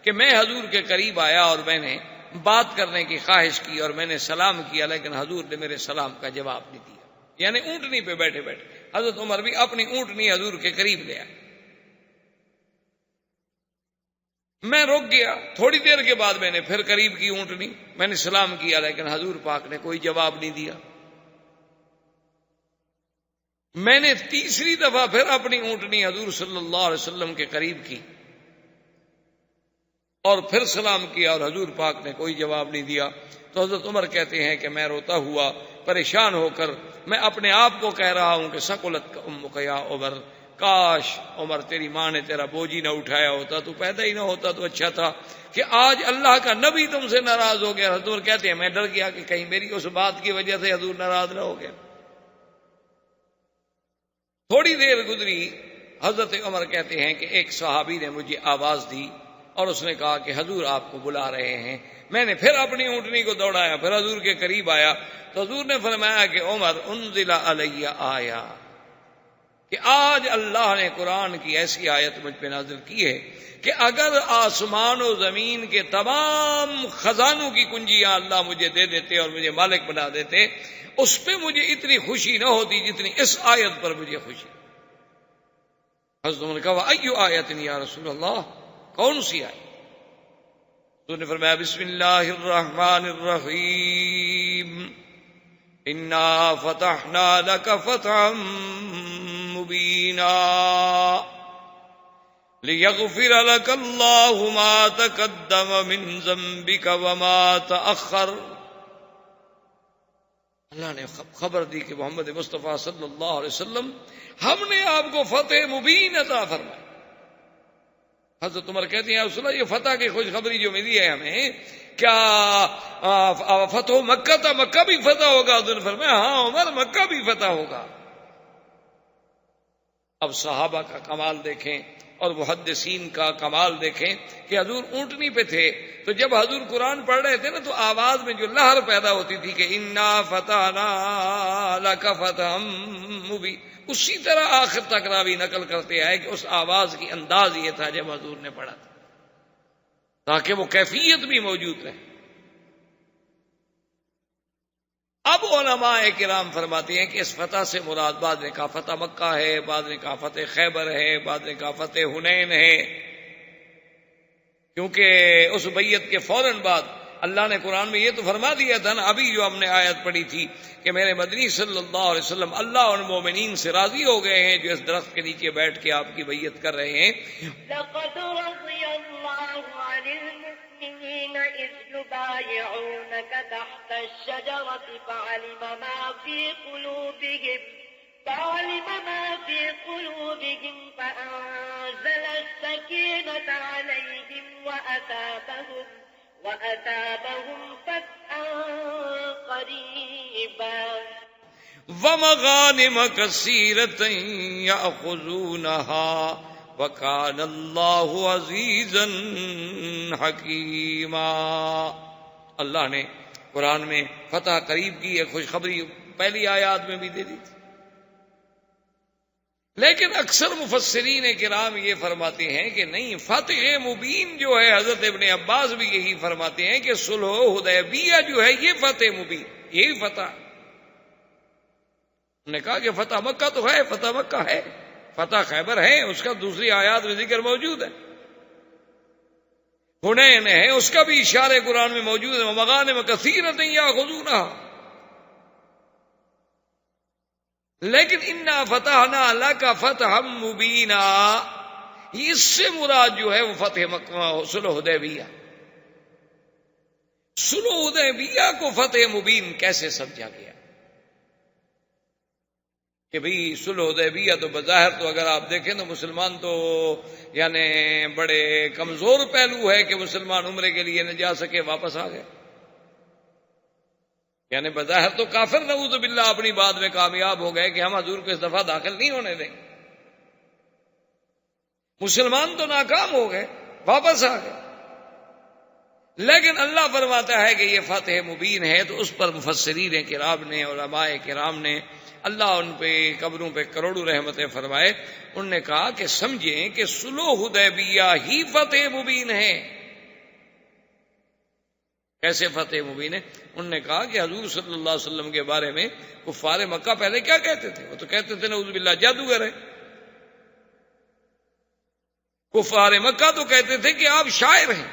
Speaker 2: کہ میں حضور کے قریب آیا اور میں نے بات کرنے کی خواہش کی اور میں نے سلام کیا، لیکن حضور نے میرے سلام کا جواب نہیں دیا. یعنی اونٹنی پہ بیٹھے بیٹھے حضرت عمر بھی اپنی اونٹنی حضور کے قریب لے آئے. میں رک گیا. تھوڑی دیر کے بعد میں نے پھر قریب کی اونٹنی، میں نے سلام کیا، لیکن حضور پاک نے کوئی جواب نہیں دیا. میں نے تیسری دفعہ پھر اپنی اونٹنی حضور صلی اللہ علیہ وسلم کے قریب کی اور پھر سلام کیا اور حضور پاک نے کوئی جواب نہیں دیا. تو حضرت عمر کہتے ہیں کہ میں روتا ہوا پریشان ہو کر میں اپنے آپ کو کہہ رہا ہوں کہ ثقلت امک یا عمر، کاش عمر تیری ماں نے تیرا بوجھ ہی نہ اٹھایا ہوتا، تو پیدا ہی نہ ہوتا تو اچھا تھا کہ آج اللہ کا نبی تم سے ناراض ہو گیا. حضور کہتے ہیں میں ڈر گیا کہ کہیں میری اس بات کی وجہ سے حضور ناراض نہ ہو گیا. تھوڑی دیر گزری، حضرت عمر کہتے ہیں کہ ایک صحابی نے مجھے آواز دی اور اس نے کہا کہ حضور آپ کو بلا رہے ہیں. میں نے پھر اپنی اونٹنی کو دوڑایا، پھر حضور کے قریب آیا تو حضور نے فرمایا کہ عمر انزل علی آیا، کہ آج اللہ نے قرآن کی ایسی آیت مجھ پہ نازل کی ہے کہ اگر آسمان و زمین کے تمام خزانوں کی کنجیاں اللہ مجھے دے دیتے اور مجھے مالک بنا دیتے، اس پہ مجھے اتنی خوشی نہ ہوتی جتنی اس آیت پر مجھے خوشی. حضرت عمر نے کہا ایو آیت یا رسول اللہ، کون سی آیت؟ تو نے فرمایا بسم اللہ الرحمن الرحیم انا فتحنا لک فتحا مبینا لیغفر لک اللہ ما تقدم من ذنبک وما تأخر. اللہ نے خبر دی کہ محمد مصطفیٰ صلی اللہ علیہ وسلم ہم نے آپ کو فتح مبین عطا فرمائی. حضرت عمر کہتے ہیں رسول اللہ یہ فتح کی خوشخبری جو ملی ہے ہمیں، کیا فتح مکہ تھا، مکہ بھی فتح ہوگا؟ حضور نے فرمایا ہاں عمر مکہ بھی فتح ہوگا. اب صحابہ کا کمال دیکھیں اور محدثین کا کمال دیکھیں کہ حضور اونٹنی پہ تھے تو جب حضور قرآن پڑھ رہے تھے نا تو آواز میں جو لہر پیدا ہوتی تھی کہ انا فتحنا لک فتحا مبین، اسی طرح آخر تک راوی نقل کرتے آئے کہ اس آواز کی انداز یہ تھا جب حضور نے پڑھا تھا، تاکہ وہ کیفیت بھی موجود رہے. اب علماء کرام فرماتے ہیں کہ اس فتح سے مراد بعض نے کہا فتح مکہ ہے، بعض نے کہا فتح خیبر ہے، بعض نے کہا فتح حنین ہے، کیونکہ اس بیعت کے فوراً بعد اللہ نے قرآن میں یہ تو فرما دیا تھا نا، ابھی جو ہم نے آیت پڑھی تھی کہ میرے مدنی صلی اللہ علیہ وسلم اللہ ان مومنین سے راضی ہو گئے ہیں جو اس درخت کے نیچے بیٹھ کے آپ کی بیعت کر رہے ہیں.
Speaker 3: لقد رضي الله عن المؤمنين إذ يبايعونك تحت الشجرة فعلم ما في قلوبهم فأنزل السكينة عليهم وأثابهم فتحا قريبا
Speaker 2: ومغانم كثيرة يأخذونها وَكَانَ اللَّهُ عَزِيزًا حَكِيمًا. اللہ نے قرآن میں فتح قریب کی ایک خوشخبری پہلی آیات میں بھی دے دی تھی، لیکن اکثر مفسرین کرام یہ فرماتے ہیں کہ نہیں، فتح مبین جو ہے حضرت ابن عباس بھی یہی فرماتے ہیں کہ صلح حدیبیہ جو ہے یہ فتح مبین، یہی فتح. انہوں نے کہا کہ فتح مکہ تو ہے، فتح مکہ ہے، فتح خیبر ہے، اس کا دوسری آیات میں ذکر موجود ہے. حنین ہے، اس کا بھی اشارے قرآن میں موجود ہے، مغانم کثیرۃ یاخذونها. لیکن انا فتحنا لک فتحا مبینا، اس سے مراد جو ہے وہ فتح مکہ صلح حدیبیہ. صلح حدیبیہ کو فتح مبین کیسے سمجھا گیا کہ بھئی صلح حدیبیہ تو بظاہر تو اگر آپ دیکھیں تو مسلمان تو یعنی بڑے کمزور پہلو ہے کہ مسلمان عمرے کے لیے نہ جا سکے، واپس آ گئے. یعنی بظاہر تو کافر نعوذ باللہ اپنی بات میں کامیاب ہو گئے کہ ہم حضور کو اس دفعہ داخل نہیں ہونے دیں. مسلمان تو ناکام ہو گئے، واپس آ گئے. لیکن اللہ فرماتا ہے کہ یہ فتح مبین ہے، تو اس پر مفسرین کرام نے، علماء کرام نے، اللہ ان پہ قبروں پہ کروڑوں رحمتیں فرمائے، انہوں نے کہا کہ سمجھیں کہ صلح حدیبیہ ہی فتح مبین ہے. کیسے فتح مبین ہے؟ انہوں نے کہا کہ حضور صلی اللہ علیہ وسلم کے بارے میں کفار مکہ پہلے کیا کہتے تھے؟ وہ تو کہتے تھے نعوذ باللہ جادوگر ہے. کفار مکہ تو کہتے تھے کہ آپ شاعر ہیں،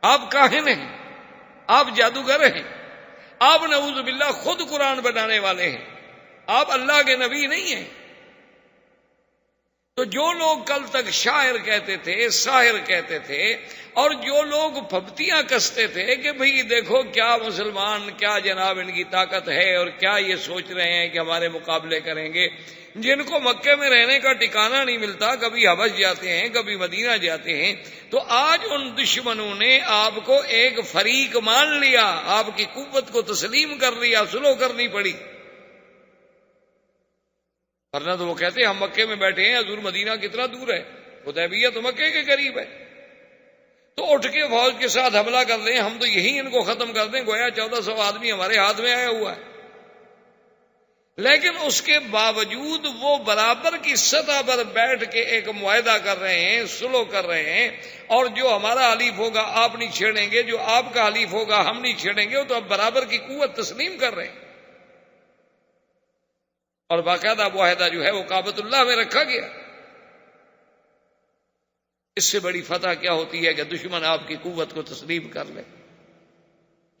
Speaker 2: آپ کاہن ہیں، آپ جادوگر ہیں، آپ نعوذ باللہ خود قرآن بنانے والے ہیں. آپ اللہ کے نبی نہیں ہیں۔ تو جو لوگ کل تک شاعر کہتے تھے، ساحر کہتے تھے، اور جو لوگ پھپتیاں کستے تھے کہ بھئی دیکھو کیا مسلمان، کیا جناب ان کی طاقت ہے، اور کیا یہ سوچ رہے ہیں کہ ہمارے مقابلے کریں گے، جن کو مکے میں رہنے کا ٹھکانہ نہیں ملتا، کبھی حبش جاتے ہیں، کبھی مدینہ جاتے ہیں، تو آج ان دشمنوں نے آپ کو ایک فریق مان لیا، آپ کی قوت کو تسلیم کر لیا، سلو کرنی پڑی۔ ورنہ تو وہ کہتے ہیں ہم مکے میں بیٹھے ہیں، حضور مدینہ کتنا دور ہے، حدیبیہ تو مکے کے قریب ہے، تو اٹھ کے فوج کے ساتھ حملہ کر لیں، ہم تو یہی ان کو ختم کر دیں، گویا 1400 آدمی ہمارے ہاتھ میں آیا ہوا ہے۔ لیکن اس کے باوجود وہ برابر کی سطح پر بیٹھ کے ایک معاہدہ کر رہے ہیں، سلو کر رہے ہیں، اور جو ہمارا حلیف ہوگا آپ نہیں چھیڑیں گے، جو آپ کا حلیف ہوگا ہم نہیں چھیڑیں گے، تو اب برابر کی قوت تسلیم کر رہے ہیں۔ اور باقاعدہ معاہدہ جو ہے وہ کعبۃ اللہ میں رکھا گیا۔ اس سے بڑی فتح کیا ہوتی ہے کہ دشمن آپ کی قوت کو تسلیم کر لے،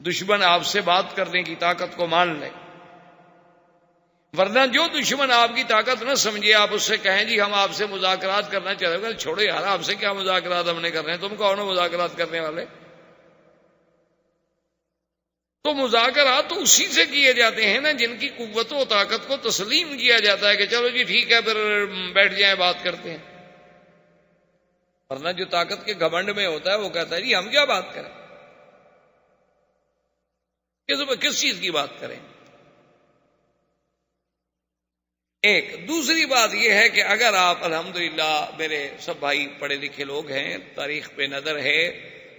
Speaker 2: دشمن آپ سے بات کرنے کی طاقت کو مان لے۔ ورنہ جو دشمن آپ کی طاقت نہ سمجھے، آپ اس سے کہیں جی ہم آپ سے مذاکرات کرنا چاہتے ہیں، چھوڑو یار آپ سے کیا مذاکرات ہم نے کر رہے ہیں، تم کون ہو مذاکرات کرنے والے؟ تو مذاکرات تو اسی سے کیے جاتے ہیں نا جن کی قوت و طاقت کو تسلیم کیا جاتا ہے کہ چلو جی ٹھیک ہے پھر بیٹھ جائیں بات کرتے ہیں۔ ورنہ جو طاقت کے گھمنڈ میں ہوتا ہے وہ کہتا ہے جی ہم کیا بات کریں، کس چیز کی بات کریں۔ ایک دوسری بات یہ ہے کہ اگر آپ الحمدللہ میرے سب بھائی پڑھے لکھے لوگ ہیں، تاریخ پہ نظر ہے،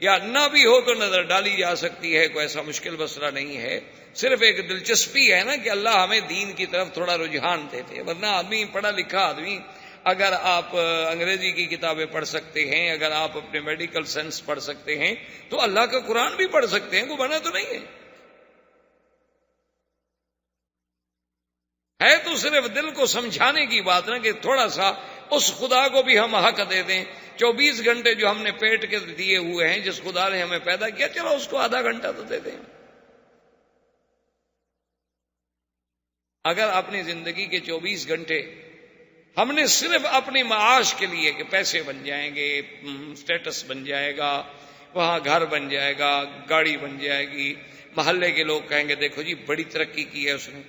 Speaker 2: یا نہ بھی ہو تو نظر ڈالی جا سکتی ہے، کوئی ایسا مشکل مسئلہ نہیں ہے، صرف ایک دلچسپی ہے نا کہ اللہ ہمیں دین کی طرف تھوڑا رجحان دیتے۔ ورنہ آدمی پڑھا لکھا آدمی، اگر آپ انگریزی کی کتابیں پڑھ سکتے ہیں، اگر آپ اپنے میڈیکل سائنس پڑھ سکتے ہیں، تو اللہ کا قرآن بھی پڑھ سکتے ہیں، کوئی منع تو نہیں ہے۔ ہے تو صرف دل کو سمجھانے کی بات نا کہ تھوڑا سا اس خدا کو بھی ہم حق دے دیں۔ 24 گھنٹے جو ہم نے پیٹ کے دیے ہوئے ہیں، جس خدا نے ہمیں پیدا کیا، چلو اس کو آدھا گھنٹہ تو دے دیں۔ اگر اپنی زندگی کے 24 گھنٹے ہم نے صرف اپنی معاش کے لیے کہ پیسے بن جائیں گے، سٹیٹس بن جائے گا، وہاں گھر بن جائے گا، گاڑی بن جائے گی، محلے کے لوگ کہیں گے دیکھو جی بڑی ترقی کی ہے اس نے،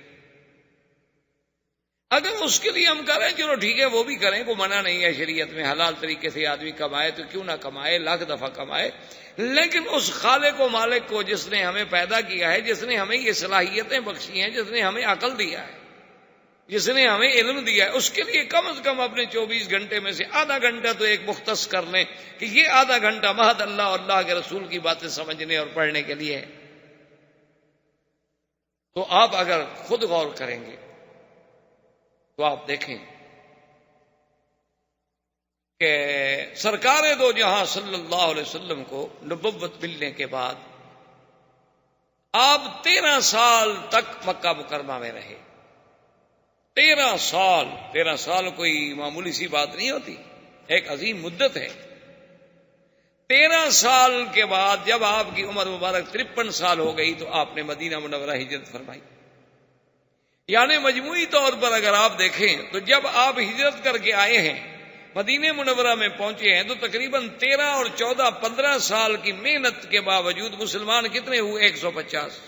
Speaker 2: اگر اس کے لیے ہم کریں چلو ٹھیک ہے وہ بھی کریں، کوئی منع نہیں ہے شریعت میں، حلال طریقے سے آدمی کمائے تو کیوں نہ کمائے، لاکھ دفعہ کمائے، لیکن اس خالق و مالک کو جس نے ہمیں پیدا کیا ہے، جس نے ہمیں یہ صلاحیتیں بخشی ہیں، جس نے ہمیں عقل دیا ہے، جس نے ہمیں علم دیا ہے، اس کے لیے کم از کم اپنے 24 گھنٹے میں سے آدھا گھنٹہ تو ایک مختص کر لیں کہ یہ آدھا گھنٹہ محض اللہ اور اللہ کے رسول کی باتیں سمجھنے اور پڑھنے کے لیے ہے۔ تو آپ اگر خود غور کریں گے تو آپ دیکھیں کہ سرکار دو جہاں صلی اللہ علیہ وسلم کو نبوت ملنے کے بعد آپ 13 سال تک مکہ مکرمہ میں رہے۔ 13 سال کوئی معمولی سی بات نہیں ہوتی، ایک عظیم مدت ہے۔ 13 سال کے بعد جب آپ کی عمر مبارک 53 سال ہو گئی تو آپ نے مدینہ منورہ ہجرت فرمائی۔ یعنی مجموعی طور پر اگر آپ دیکھیں تو جب آپ ہجرت کر کے آئے ہیں، مدینہ منورہ میں پہنچے ہیں، تو تقریباً 13 اور 14 15 سال کی محنت کے باوجود مسلمان کتنے ہوئے؟ 150۔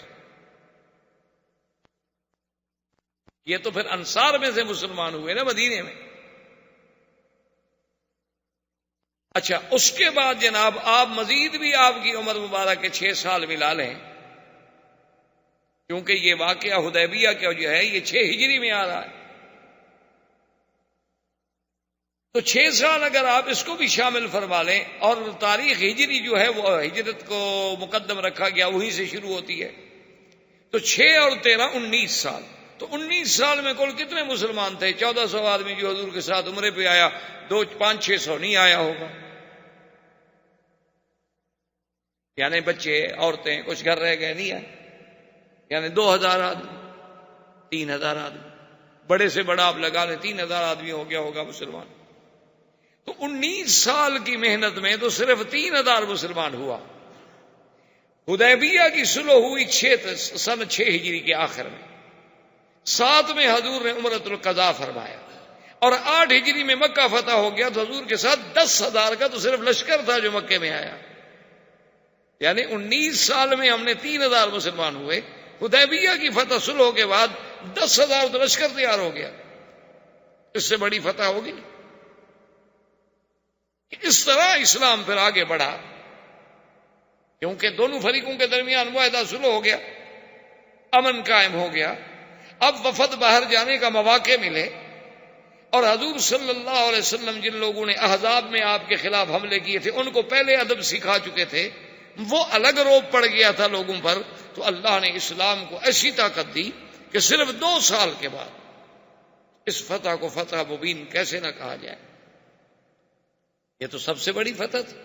Speaker 2: یہ تو پھر انصار میں سے مسلمان ہوئے نا مدینے میں۔ اچھا، اس کے بعد جناب آپ مزید بھی آپ کی عمر مبارک کے 6 سال ملا لیں، کیونکہ یہ واقعہ حدیبیہ کا جو ہے یہ 6 ہجری میں آ رہا ہے، تو 6 سال اگر آپ اس کو بھی شامل فرما لیں، اور تاریخ ہجری جو ہے وہ ہجرت کو مقدم رکھا گیا وہیں سے شروع ہوتی ہے، تو 6 اور 13 19 سال۔ تو 19 سال میں کل کتنے مسلمان تھے؟ 1400 آدمی جو حضور کے ساتھ عمرے پہ آیا، 500-600 نہیں آیا ہوگا، یعنی بچے عورتیں کچھ گھر رہ گئے نہیں آئے، یعنی 2000 آدمی، 3000 آدمی، بڑے سے بڑا آپ لگا لیں 3000 آدمی ہو گیا ہوگا مسلمان۔ تو 19 سال کی محنت میں تو صرف 3000 مسلمان ہوا۔ حدیبیہ کی صلح ہوئی سن 6 ہجری کے آخر میں، 7 میں حضور نے عمرۃ القضاء فرمایا، اور 8 ہجری میں مکہ فتح ہو گیا، تو حضور کے ساتھ 10,000 کا تو صرف لشکر تھا جو مکے میں آیا، یعنی 19 سال میں ہم نے 3,000 مسلمان ہوئے۔ حدیبیہ کی فتح صلح کے بعد 10,000 تو لشکر تیار ہو گیا، اس سے بڑی فتح ہوگی؟ اس طرح اسلام پھر آگے بڑھا، کیونکہ دونوں فریقوں کے درمیان معاہدہ صلح ہو گیا، امن قائم ہو گیا، اب وفد باہر جانے کا مواقع ملے، اور حضور صلی اللہ علیہ وسلم جن لوگوں نے احزاب میں آپ کے خلاف حملے کیے تھے ان کو پہلے ادب سکھا چکے تھے، وہ الگ روب پڑ گیا تھا لوگوں پر، تو اللہ نے اسلام کو ایسی طاقت دی کہ صرف 2 سال کے بعد اس فتح کو فتح مبین کیسے نہ کہا جائے۔ یہ تو سب سے بڑی فتح تھی۔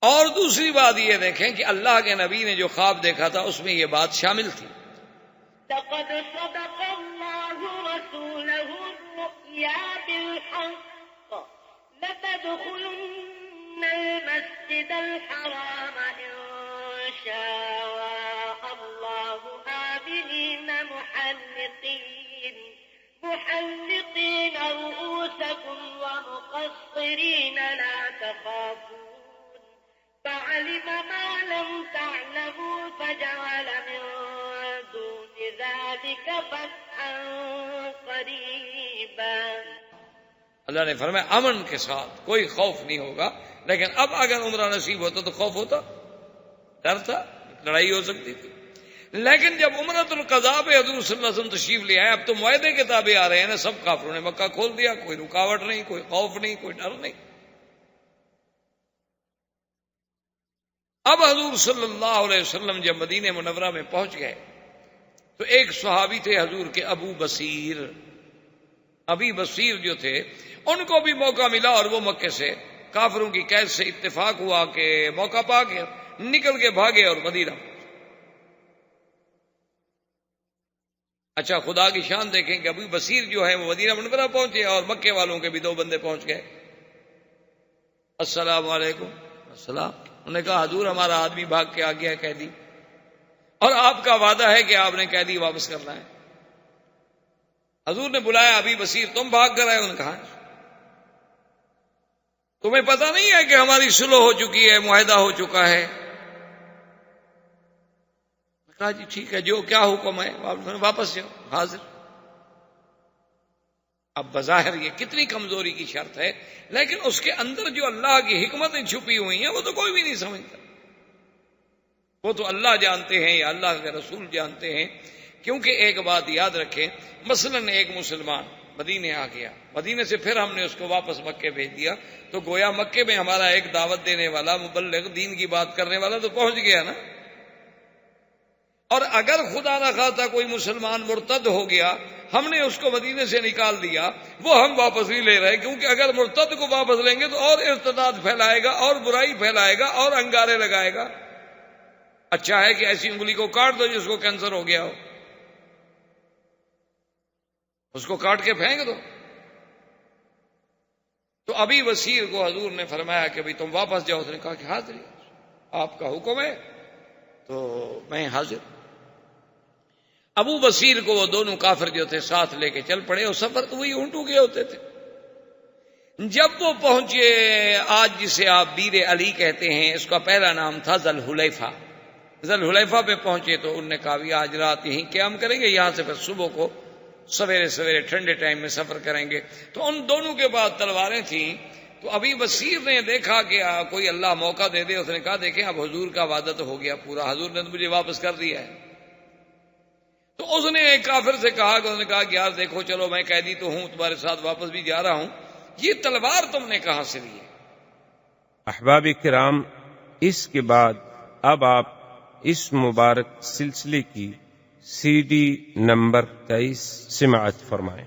Speaker 2: اور دوسری بات یہ دیکھیں کہ اللہ کے نبی نے جو خواب دیکھا تھا اس میں یہ بات شامل تھی،
Speaker 3: لقد صدق الله رسوله الرؤيا بالحق لتدخلن المسجد الحرام إن شاء الله آمنين محلقين رؤوسكم ومقصرين لا تخافون فعلم ما لم تعلموا فجعل من دون ذلك فتحا قريبا۔
Speaker 2: اللہ نے فرمایا امن کے ساتھ، کوئی خوف نہیں ہوگا، لیکن اب اگر عمرہ نصیب ہوتا تو خوف ہوتا، ڈر تھا، لڑائی ہو سکتی تھی۔ لیکن جب عمرۃ القضاء پہ حضور صلی اللہ علیہ وسلم تشریف لے آئے، اب تو معاہدے کے تابع آ رہے ہیں نا، سب کافروں نے مکہ کھول دیا، کوئی رکاوٹ نہیں، کوئی خوف نہیں، کوئی ڈر نہیں۔ اب حضور صلی اللہ علیہ وسلم جب مدینہ منورہ میں پہنچ گئے تو ایک صحابی تھے حضور کے ابو بصیر جو تھے، ان کو بھی موقع ملا، اور وہ مکے سے کافروں کی قید سے اتفاق ہوا کہ موقع پا کے نکل کے بھاگے اور مدینہ۔ اچھا، خدا کی شان دیکھیں کہ ابو بصیر جو ہے وہ مدینہ منورہ پہنچے، اور مکے والوں کے بھی 2 بندے پہنچ گئے۔ السلام علیکم۔ السلام۔ انہوں نے کہا حضور ہمارا آدمی بھاگ کے آ گیا ہے قیدی، اور آپ کا وعدہ ہے کہ آپ نے قیدی واپس کرنا ہے۔ حضور نے بلایا ابی بصیر، تم بھاگ کر آئے؟ انہوں نے کہا تمہیں پتہ نہیں ہے کہ ہماری صلح ہو چکی ہے، معاہدہ ہو چکا ہے؟ کہا جی ٹھیک ہے، جو کیا حکم ہے واپس جاؤ، حاضر۔ اب بظاہر یہ کتنی کمزوری کی شرط ہے، لیکن اس کے اندر جو اللہ کی حکمتیں چھپی ہوئی ہیں وہ تو کوئی بھی نہیں سمجھتا، وہ تو اللہ جانتے ہیں یا اللہ کے رسول جانتے ہیں۔ کیونکہ ایک بات یاد رکھیں، مثلا ایک مسلمان مدینے آ گیا، مدینے سے پھر ہم نے اس کو واپس مکے بھیج دیا، تو گویا مکے میں ہمارا ایک دعوت دینے والا، مبلغ، دین کی بات کرنے والا تو پہنچ گیا نا۔ اور اگر خدا نہ خواستہ کوئی مسلمان مرتد ہو گیا، ہم نے اس کو مدینے سے نکال دیا، وہ ہم واپس نہیں لے رہے، کیونکہ اگر مرتد کو واپس لیں گے تو اور ارتداد پھیلائے گا، اور برائی پھیلائے گا، اور انگارے لگائے گا۔ اچھا ہے کہ ایسی انگلی کو کاٹ دو جس کو کینسر ہو گیا ہو، اس کو کاٹ کے پھینک دو۔ تو ابی بصیر کو حضور نے فرمایا کہ بھئی تم واپس جاؤ، اس نے کہا کہ حاضر، آپ کا حکم ہے تو میں حاضر۔ ابو بصیر کو وہ دونوں کافر جو تھے ساتھ لے کے چل پڑے، اور سفر تو وہی اونٹوں کے ہوتے تھے۔ جب وہ پہنچے آج جسے آپ بیر علی کہتے ہیں، اس کا پہلا نام تھا ذی الحلیفہ، ذی الحلیفہ پہ پہنچے تو انہوں نے کہا بھی آج رات یہیں قیام کریں گے، یہاں سے پھر صبح کو سویرے سویرے ٹھنڈے ٹائم میں سفر کریں گے۔ تو ان دونوں کے پاس تلواریں تھیں، تو ابی بصیر نے دیکھا کہ کوئی اللہ موقع دے دے، اس نے کہا دیکھیں اب حضور کا وعدہ تو ہو گیا پورا، حضور نے تو مجھے واپس کر دیا ہے۔ تو اس نے ایک کافر سے کہا کہ، اس نے کہا کہ یار دیکھو چلو میں قیدی تو ہوں، تمہارے ساتھ واپس بھی جا رہا ہوں، یہ تلوار تم نے کہاں سے لی ہے؟
Speaker 1: احباب کرام، اس کے بعد اب آپ اس مبارک سلسلے کی CD نمبر 23 سماعت فرمائیں۔